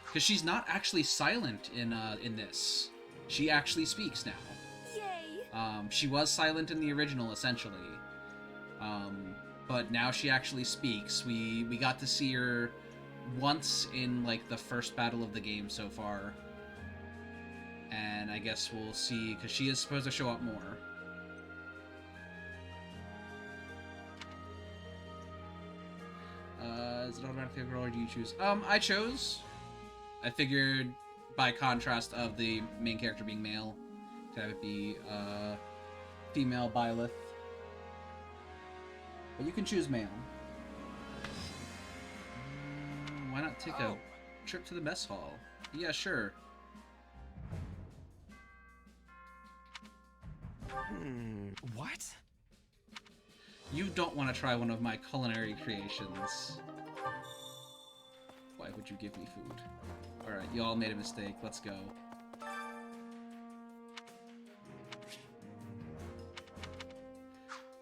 Because she's not actually silent in this. She actually speaks now. Yay! She was silent in the original, essentially. But now she actually speaks. We got to see her once in, like, the first battle of the game so far. And I guess we'll see, because she is supposed to show up more. Is it automatically a girl, or do you choose? I chose. I figured, by contrast of the main character being male, to have it be, female Byleth. But you can choose male. Why not take a trip to the mess hall? Yeah, sure. What? You don't want to try one of my culinary creations. Why would you give me food? Alright, you all made a mistake. Let's go.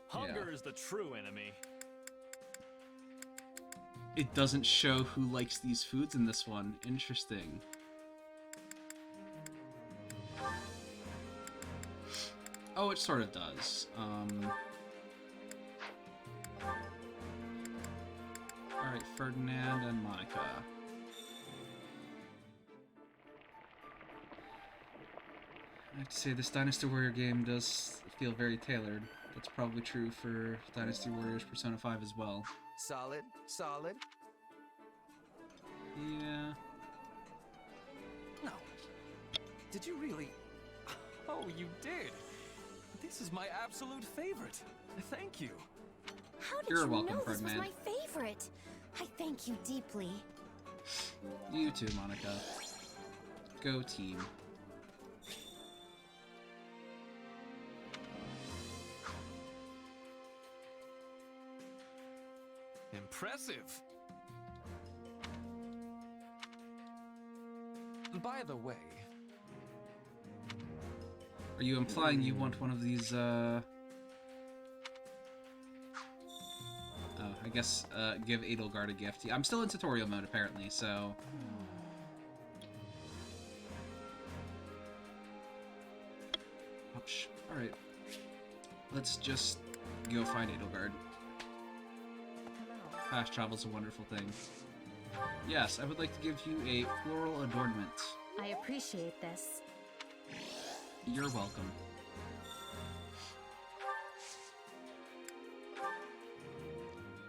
Hunger is the true enemy. It doesn't show who likes these foods in this one. Interesting. Oh, it sort of does. Alright, Ferdinand and Monica. I have to say, this Dynasty Warrior game does feel very tailored. That's probably true for Dynasty Warriors Persona 5 as well. Solid, solid. Yeah. No. Did you really? Oh, you did. This is my absolute favorite. Thank you. How did You're you welcome, know this was Ferdinand. my favorite? I thank you deeply. You too, Monica. Go team. Impressive. By the way, Are you implying you want one of these, Oh, I guess, give Edelgard a gift. I'm still in tutorial mode, apparently, so... Ouch. Alright. Let's just go find Edelgard. Fast travel's a wonderful thing. Yes, I would like to give you a floral adornment. I appreciate this. You're welcome.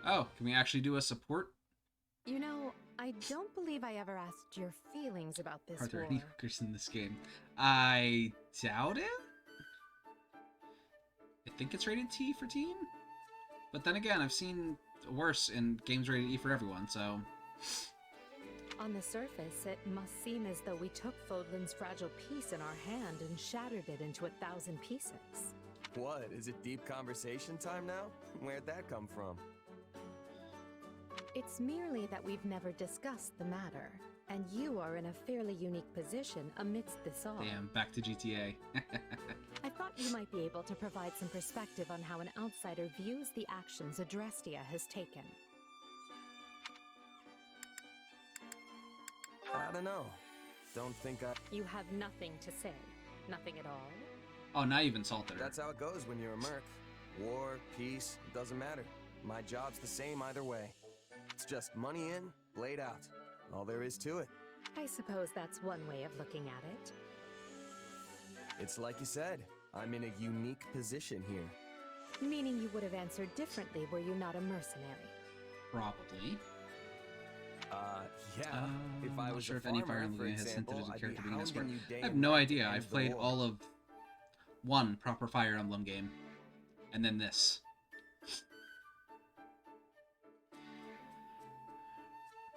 Oh, can we actually do a support? You know, I don't believe I ever asked your feelings about this Are there war. any hookers in this game? I doubt it? I think it's rated T for teen? But then again, I've seen worse in games rated E for everyone, so... On the surface, it must seem as though we took Fodlan's fragile piece in our hand and shattered it into 1,000 pieces. What? Is it deep conversation time now? Where'd that come from? It's merely that we've never discussed the matter, and you are in a fairly unique position amidst this all. Damn, back to GTA. I thought you might be able to provide some perspective on how an outsider views the actions Adrestia has taken. I don't know. Don't think I... You have nothing to say. Nothing at all? Oh, now you've insulted her. That's how it goes when you're a merc. War, peace, doesn't matter. My job's the same either way. It's just money in, blade out. All there is to it. I suppose that's one way of looking at it. It's like you said, I'm in a unique position here. Meaning you would have answered differently were you not a mercenary. Probably. Yeah. If I not was sure a if any farmer, Fire Emblem for game has example, hinted at a I'd character be being this hounding word. you day I have and no night idea. to end I've the played war. all of one proper Fire Emblem game. And then this.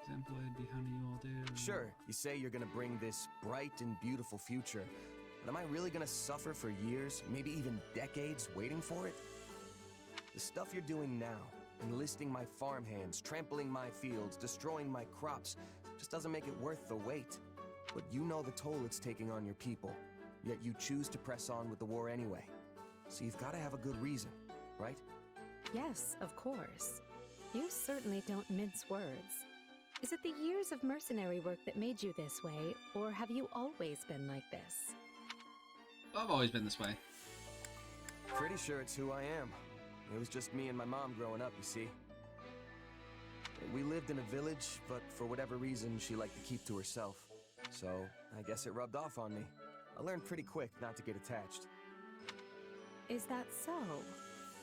Example, I'd be hounding you all day. Sure, you say you're gonna bring this bright and beautiful future, but am I really gonna suffer for years, maybe even decades, waiting for it? The stuff you're doing now, enlisting my farmhands, trampling my fields, destroying my crops, just doesn't make it worth the wait. But you know the toll it's taking on your people, yet you choose to press on with the war anyway. So you've gotta have a good reason, right? Yes, of course. You certainly don't mince words. Is it the years of mercenary work that made you this way, or have you always been like this? I've always been this way. Pretty sure it's who I am. It was just me and my mom growing up, you see. We lived in a village, but for whatever reason, she liked to keep to herself. So, I guess it rubbed off on me. I learned pretty quick not to get attached. Is that so?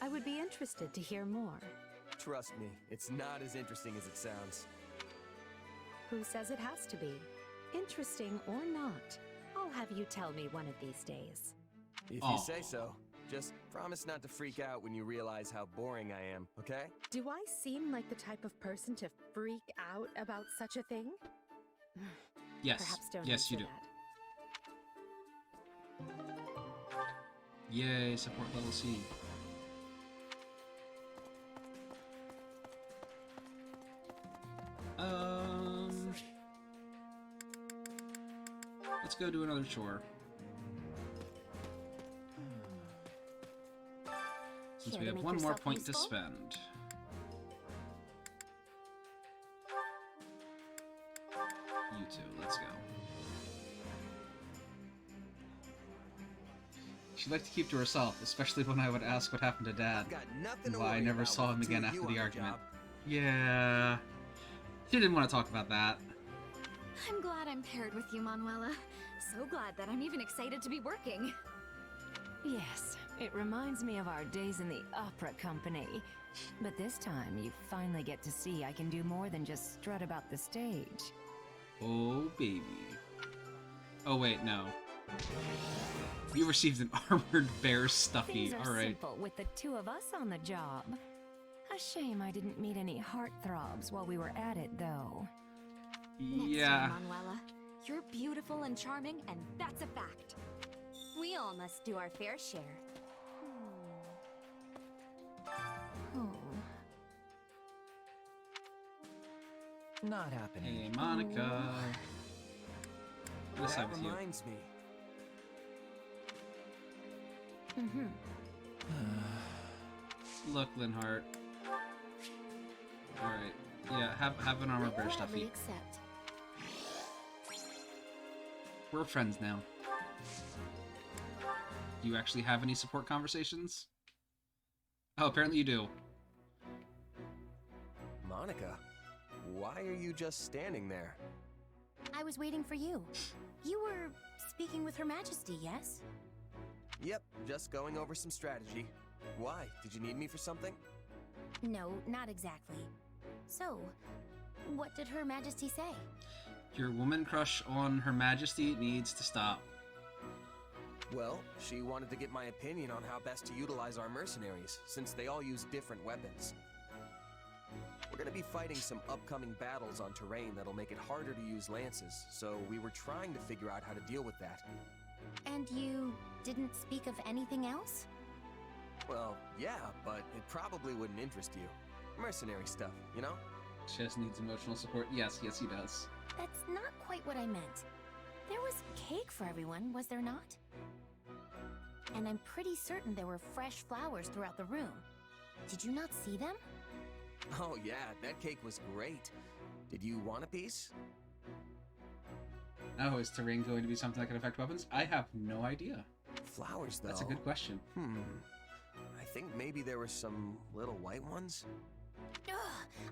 I would be interested to hear more. Trust me, it's not as interesting as it sounds. Who says it has to be? Interesting or not, I'll have you tell me one of these days. If you say so. Just promise not to freak out when you realize how boring I am, okay? Do I seem like the type of person to freak out about such a thing? Yes. Perhaps don't Yes, you answer do. that. Yay, support level C. Let's go do another chore. Since we have one more point to spend. You two, let's go. She liked to keep to herself, especially when I would ask what happened to Dad, and why I never saw him again after the argument. Yeah, she didn't want to talk about that. I'm glad I'm paired with you, Manuela. So glad that I'm even excited to be working. Yes, it reminds me of our days in the opera company. But this time, you finally get to see I can do more than just strut about the stage. Oh, baby. Oh, wait, no. You received an armored bear stuffy. Things are Alright. simple with the two of us on the job. A shame I didn't meet any heartthrobs while we were at it, though. Yeah. Next time, Manuela. You're beautiful and charming, and that's a fact. We all must do our fair share. Oh. Not happening. Hey, Monica. What's That up with you? reminds me. Look, Linhart. have an armor bear stuffy. Accept. We're friends now. Do you actually have any support conversations? Oh, apparently you do. Monica, why are you just standing there? I was waiting for you. You were speaking with Her Majesty, yes? Yep, just going over some strategy. Why? Did you need me for something? No, not exactly. So, what did Her Majesty say? Your woman crush on Her Majesty needs to stop. Well, she wanted to get my opinion on how best to utilize our mercenaries, since they all use different weapons. We're gonna be fighting some upcoming battles on terrain that'll make it harder to use lances, so we were trying to figure out how to deal with that. And you didn't speak of anything else? Well, yeah, but it probably wouldn't interest you. Mercenary stuff, you know? Chess needs emotional support. Yes, yes he does. That's not quite what I meant. There was cake for everyone, was there not? And I'm pretty certain there were fresh flowers throughout the room. Did you not see them? Oh yeah, that cake was great. Did you want a piece? Oh, is terrain going to be something that can affect weapons? I have no idea. Flowers, though. That's a good question. I think maybe there were some little white ones. Ugh,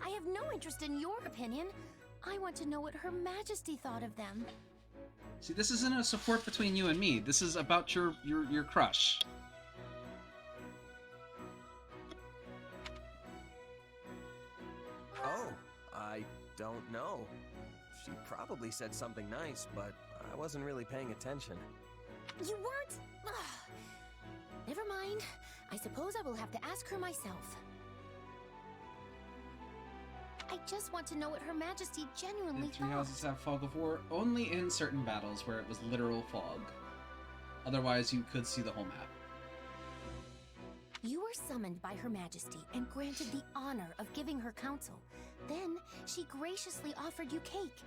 I have no interest in your opinion. I want to know what Her Majesty thought of them. See, this isn't a support between you and me. This is about your crush. Oh, I don't know. She probably said something nice, but I wasn't really paying attention. You weren't? Ugh. Never mind. I suppose I will have to ask her myself. I just want to know what Her Majesty genuinely The three thought. houses have fog of war only in certain battles where it was literal fog. Otherwise, you could see the whole map. You were summoned by Her Majesty and granted the honor of giving her counsel. Then, she graciously offered you cake.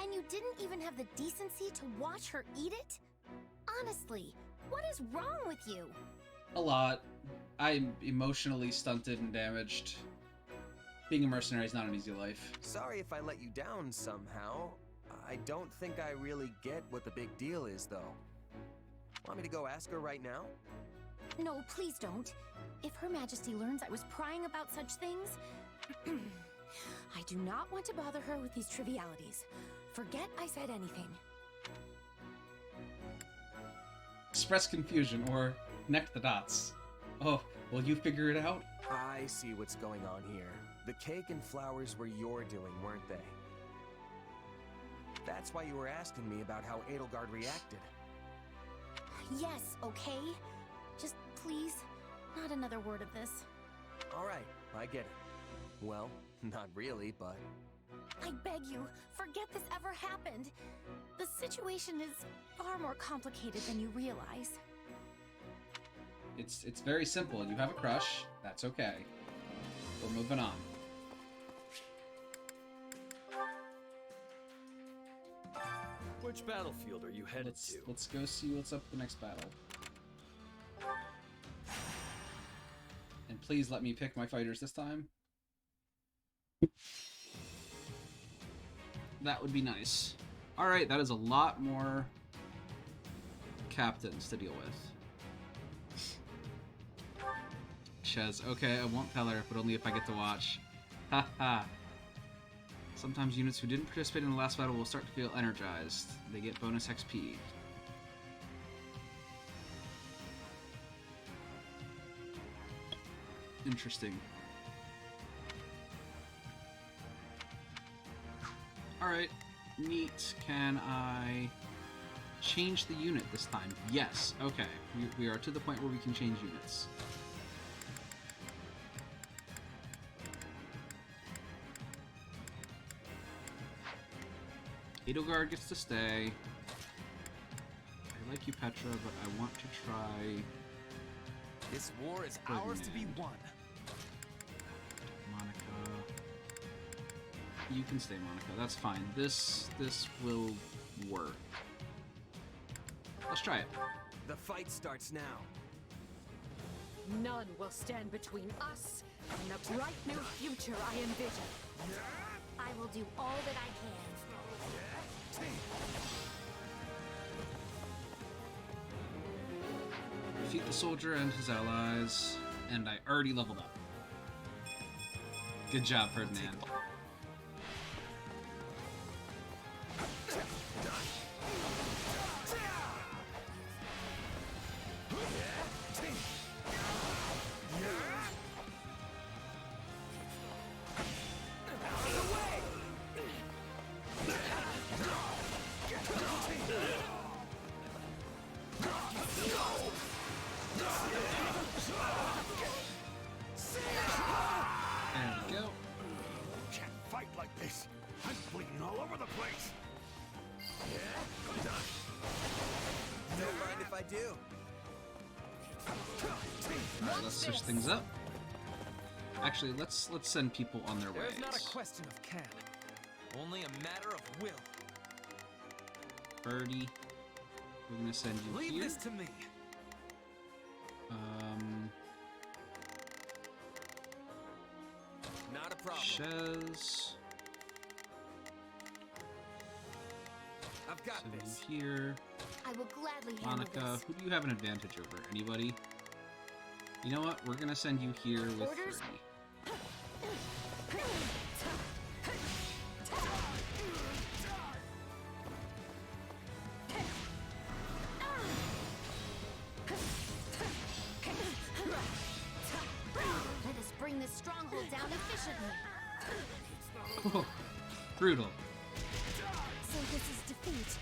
And you didn't even have the decency to watch her eat it? Honestly, what is wrong with you? A lot. I'm emotionally stunted and damaged. Being a mercenary is not an easy life. Sorry if I let you down somehow. I don't think I really get what the big deal is, though. Want me to go ask her right now? No, please don't. If Her Majesty learns I was prying about such things, I do not want to bother her with these trivialities. Forget I said anything. Express confusion or connect the dots. Oh, will you figure it out? I see what's going on here. The cake and flowers were your doing, weren't they? That's why you were asking me about how Edelgard reacted. Yes, okay? Just please, not another word of this. Alright, I get it. Well, not really, but... I beg you, forget this ever happened. The situation is far more complicated than you realize. It's very simple. You have a crush. That's okay. We're moving on. Which battlefield are you headed to? Let's go see what's up the next battle. And please let me pick my fighters this time. That would be nice. Alright, that is a lot more captains to deal with. Chez, okay, I won't tell her, but only if I get to watch. Haha. Sometimes units who didn't participate in the last battle will start to feel energized. They get bonus XP. Interesting. Alright, neat. Can I change the unit this time? Yes, okay. We are to the point where we can change units. Edelgard gets to stay. I like you, Petra, but I want to try... This war is ours to be won. Monica. You can stay, Monica. That's fine. This will work. Let's try it. The fight starts now. None will stand between us and the bright new future I envision. I will do all that I can. Defeat the soldier and his allies, and I already leveled up. Good job, Ferdinand. Alright, let's switch things up. Actually, let's send people on their way. There's not a question of can, only a matter of will. Birdie, we're gonna send you Leave here. this to me. Not a problem. Shez. I've got Send this. you here. I will gladly handle Monica, this. who do you have an advantage over? Anybody? You know what? We're gonna send you here with Orders? 30. Let us bring this stronghold down efficiently. Oh, brutal. So this is defeat.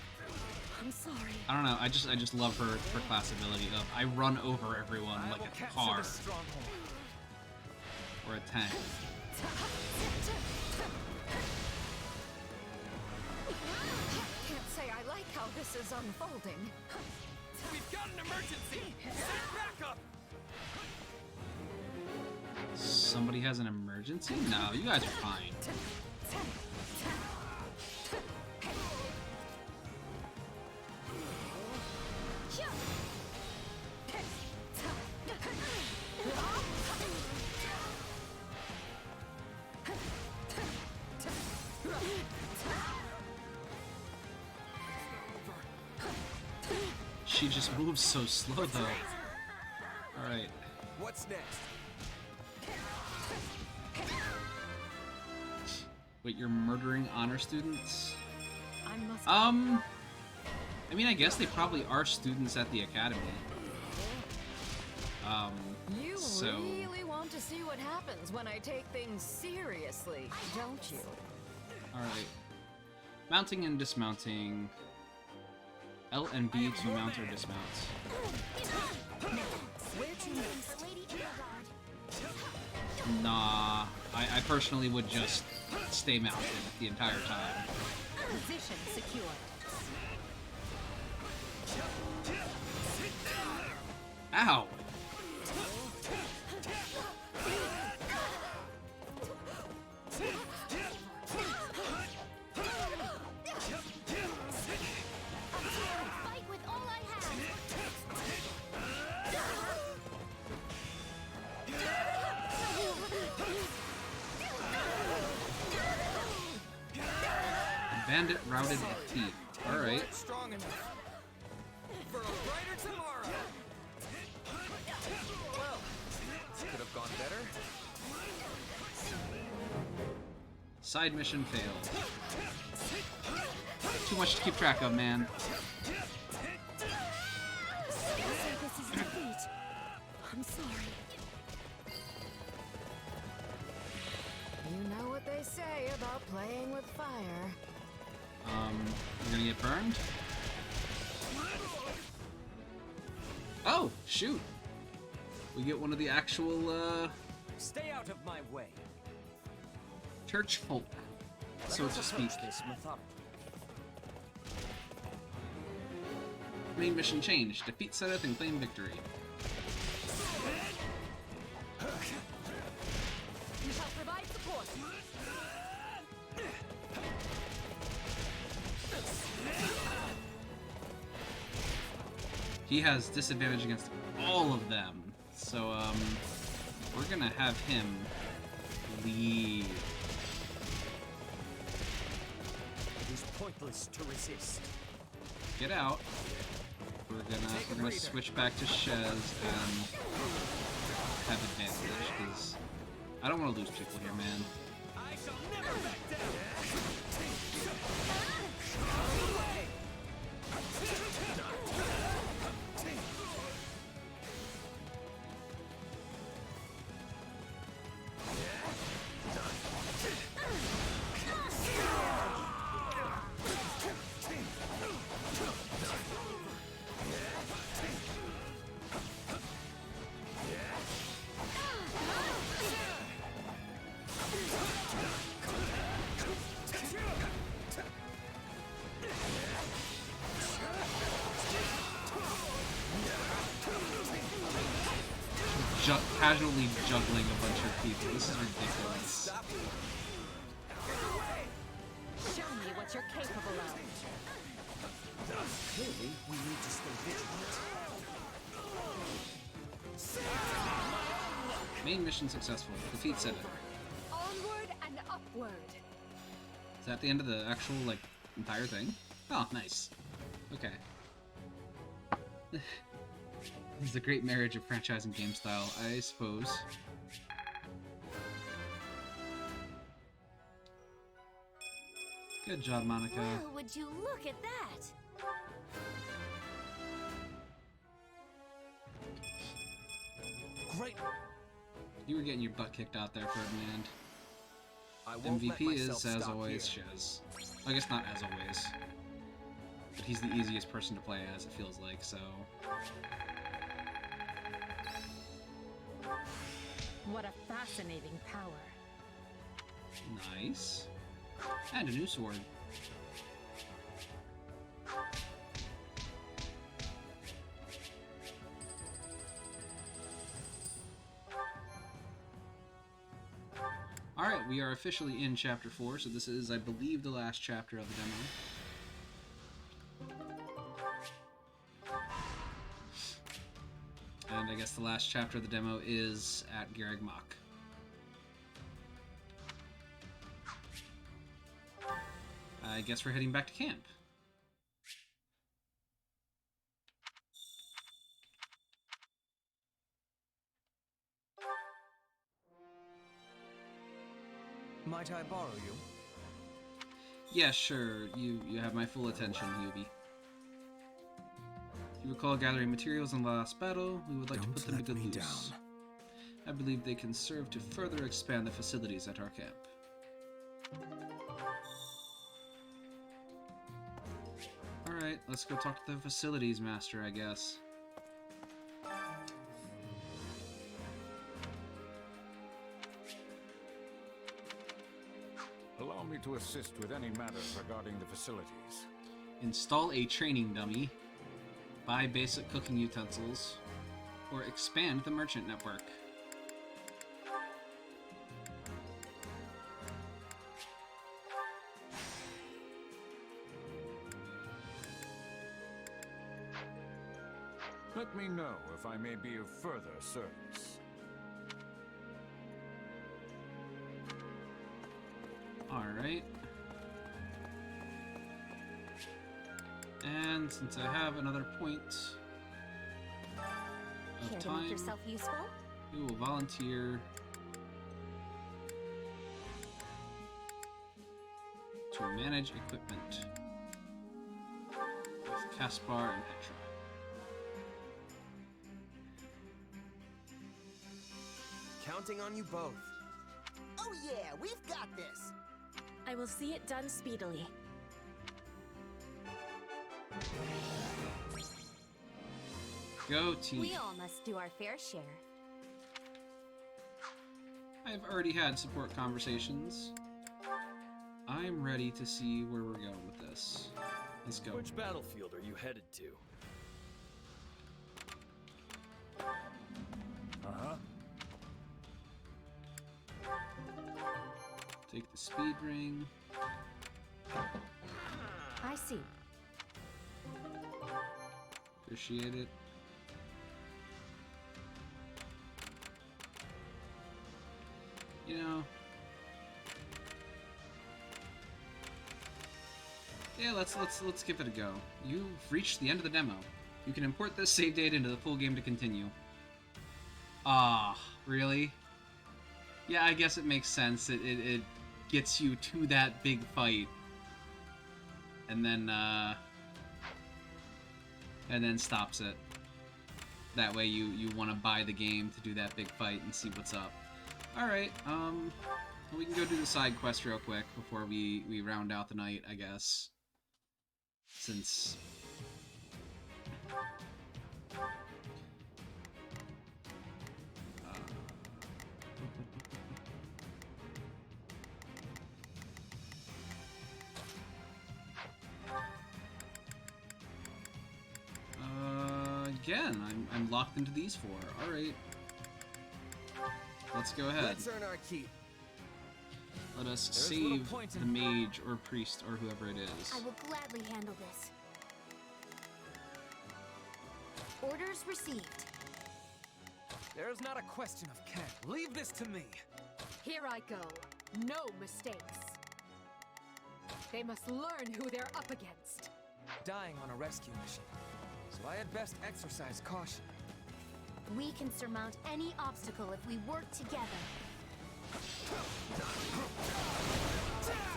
I'm sorry. I don't know. I just love her class ability of I run over everyone like a car or a tank. Can't say I like how this is unfolding. We've got an emergency! Send backup! Somebody has an emergency? No, you guys are fine. She just moves so slow though. Alright. What's next? Wait, you're murdering honor students? I mean, I guess they probably are students at the academy. You so... really want to see what happens when I take things seriously, don't you? Alright. Mounting and dismounting. L and B to mount or dismount. Nah, I personally would just stay mounted the entire time. Position secure. Ow! Fight with all I have. Bandit routed with T. Alright. Strong enough for a brighter tomorrow. Well, could have gone better. Side mission failed. Too much to keep track of, man. This is defeat. I'm sorry. You know what they say about playing with fire. You're gonna get burned? Oh, shoot! We get one of the actual, Stay out of my way. church folk, so to speak. This methodically. Main mission changed. Defeat Seth and claim victory. You shall provide support. He has disadvantage against all of them, so we're gonna have him Leave. It is pointless to resist. Get out. We're gonna switch back to Shez and have advantage, because I don't want to lose people here, man. I shall never back down. Casually juggling a bunch of people. This is ridiculous. Show me what you're capable of. Clearly, we need to stay vigilant. Main mission successful. Defeat Senator. Onward and upward. Is that the end of the actual, like, entire thing? Oh, nice. Okay. This is a great marriage of franchise and game style, I suppose. Good job, Monica. Well, would you look at that? Great. You were getting your butt kicked out there, Ferdinand. I won't let MVP is, myself as stop always, here. Shez. I guess not as always. But he's the easiest person to play as, it feels like, so... What a fascinating power. Nice. And a new sword. Alright, we are officially in Chapter 4, so this is, I believe, the last chapter of the demo. And I guess the last chapter of the demo is at Garreg Mach. I guess we're heading back to camp. Might I borrow you? Yeah, sure. You have my full attention, Yubi. If you recall gathering materials in the last battle, we would like to put them to good use. I believe they can serve to further expand the facilities at our camp. Alright, let's go talk to the facilities master, I guess. Allow me to assist with any matters regarding the facilities. Install a training dummy, buy basic cooking utensils, or expand the merchant network. Let me know if I may be of further service. Alright. And since I have another point of Care to time, make yourself useful? we will volunteer to manage equipment with Caspar and Petra. Counting on you both. Oh yeah, we've got this! I will see it done speedily. Go team! We all must do our fair share. I've already had support conversations. I'm ready to see where we're going with this. Let's go. Which battlefield are you headed to? Uh-huh. Take the speed ring. I see. Appreciate it. You know, Yeah, let's give it a go. You've reached the end of the demo. You can import this save data into the full game to continue. Ah, really? Yeah, I guess it makes sense. It gets you to that big fight, and then stops it. That way you want to buy the game to do that big fight and see what's up. Alright, we can go do the side quest real quick before we round out the night, I guess. Since... again, I'm locked into these four. Alright. Let's go ahead. Let's earn our keep. Let us save the mage or priest or whoever it is. I will gladly handle this. Orders received. There is not a question of can. Leave this to me. Here I go. No mistakes. They must learn who they're up against. Dying on a rescue mission, so I had best exercise caution. We can surmount any obstacle if we work together.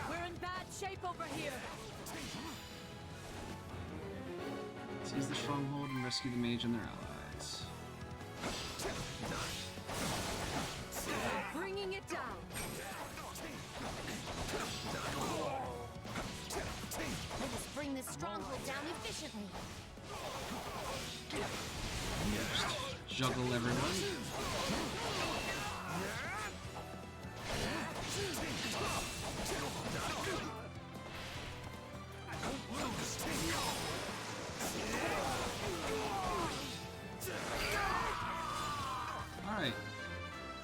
We're in bad shape over here. Seize the stronghold and rescue the mage and their allies. Bringing it down. Let us bring this stronghold down efficiently. Just juggle everyone. Alright.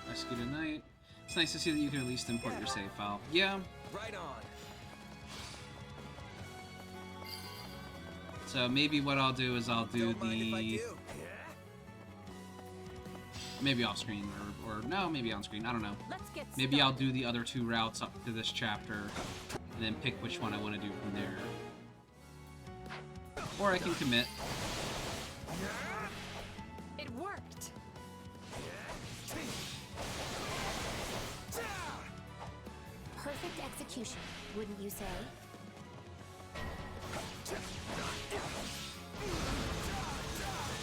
Rescue tonight. It's nice to see that you can at least import your save file. Yeah. Right on. So maybe what I'll do is I'll do the... Maybe off screen, or no, maybe on screen, I don't know. Maybe I'll do the other two routes up to this chapter, and then pick which one I want to do from there. Or I can commit. It worked! Perfect execution, wouldn't you say?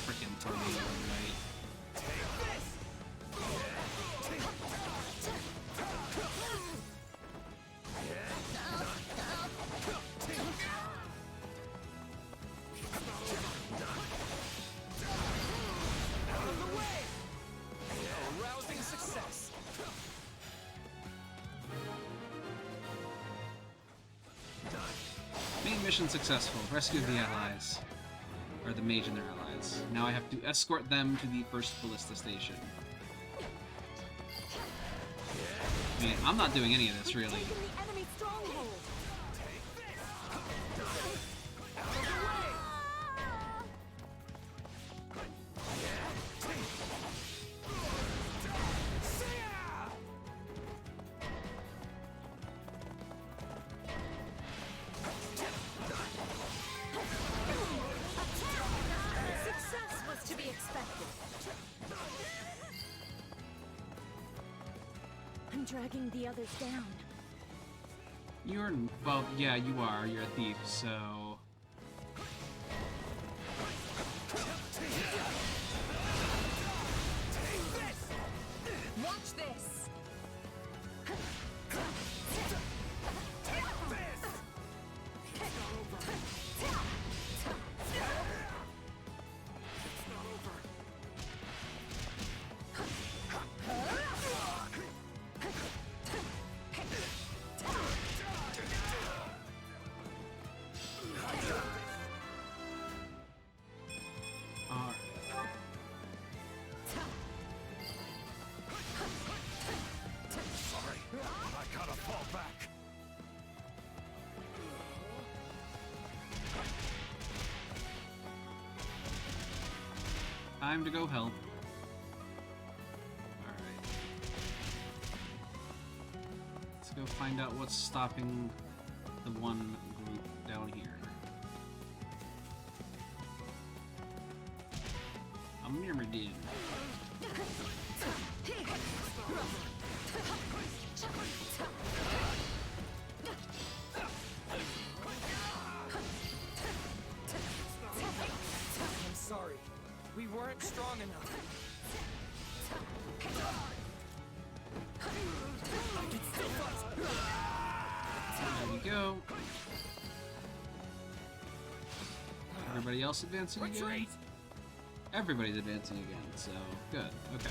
Frickin' tornado, right? Main mission successful. Rescue the allies. Or the mage and their allies. Now I have to escort them to the first ballista station. I mean, I'm not doing any of this, really. I'm dragging the others down. You're... well, yeah, you are. You're a thief, so... Watch this! Time to go help. Alright. Let's go find out what's stopping the one down here. I'm near Medin. I'm sorry. We weren't strong enough. I can still fight. There we go. Everybody else advancing again? Everybody's advancing again, so good. Okay.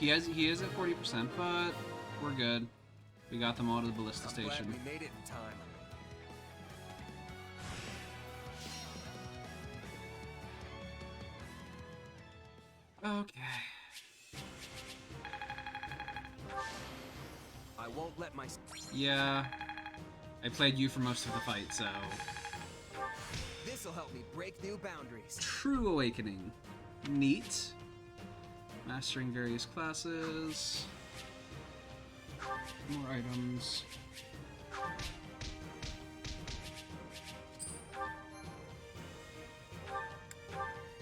He is at 40%, but we're good. We got them all to the ballista station. Glad we made it in time. Okay. I won't let my... Yeah. I played you for most of the fight, so... This'll help me break new boundaries. True Awakening. Neat. Mastering various classes. More items.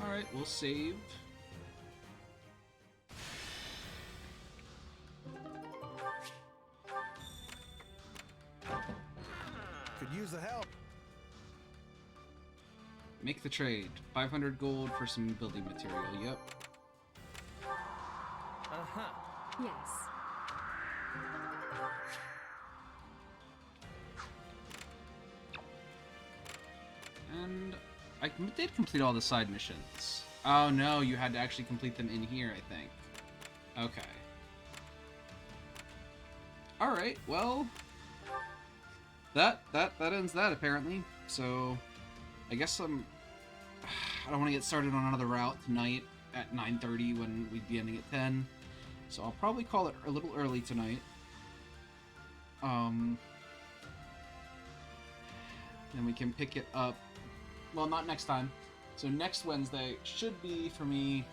Alright, we'll save. Could use the help. Make the trade. 500 gold for some building material. Yep. Uh-huh. Yes. And I did complete all the side missions. Oh no, you had to actually complete them in here, I think. Okay. Alright, well... That ends that, apparently. So, I guess I don't want to get started on another route tonight at 9:30 when we'd be ending at 10. So I'll probably call it a little early tonight. Then we can pick it up. Well, not next time. So next Wednesday should be, for me,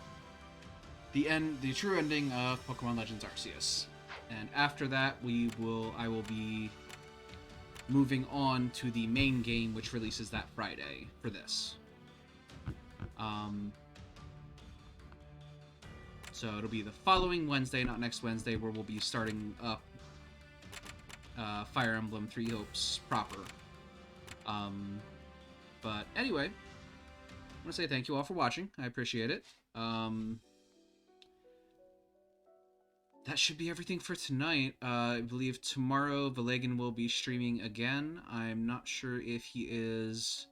the true ending of Pokemon Legends Arceus. And after that, I will be moving on to the main game, which releases that Friday for this. So it'll be the following Wednesday, not next Wednesday, where we'll be starting up Fire Emblem Three Hopes proper. But anyway, I want to say thank you all for watching. I appreciate it. That should be everything for tonight. I believe tomorrow Valegan will be streaming again. I'm not sure if he is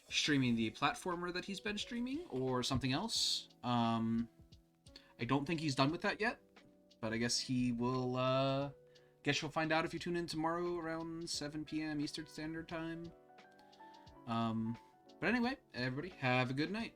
streaming the platformer that he's been streaming or something else. I don't think he's done with that yet, but I guess he will, guess you'll find out if you tune in tomorrow around 7 p.m. Eastern Standard Time. But anyway, everybody, have a good night.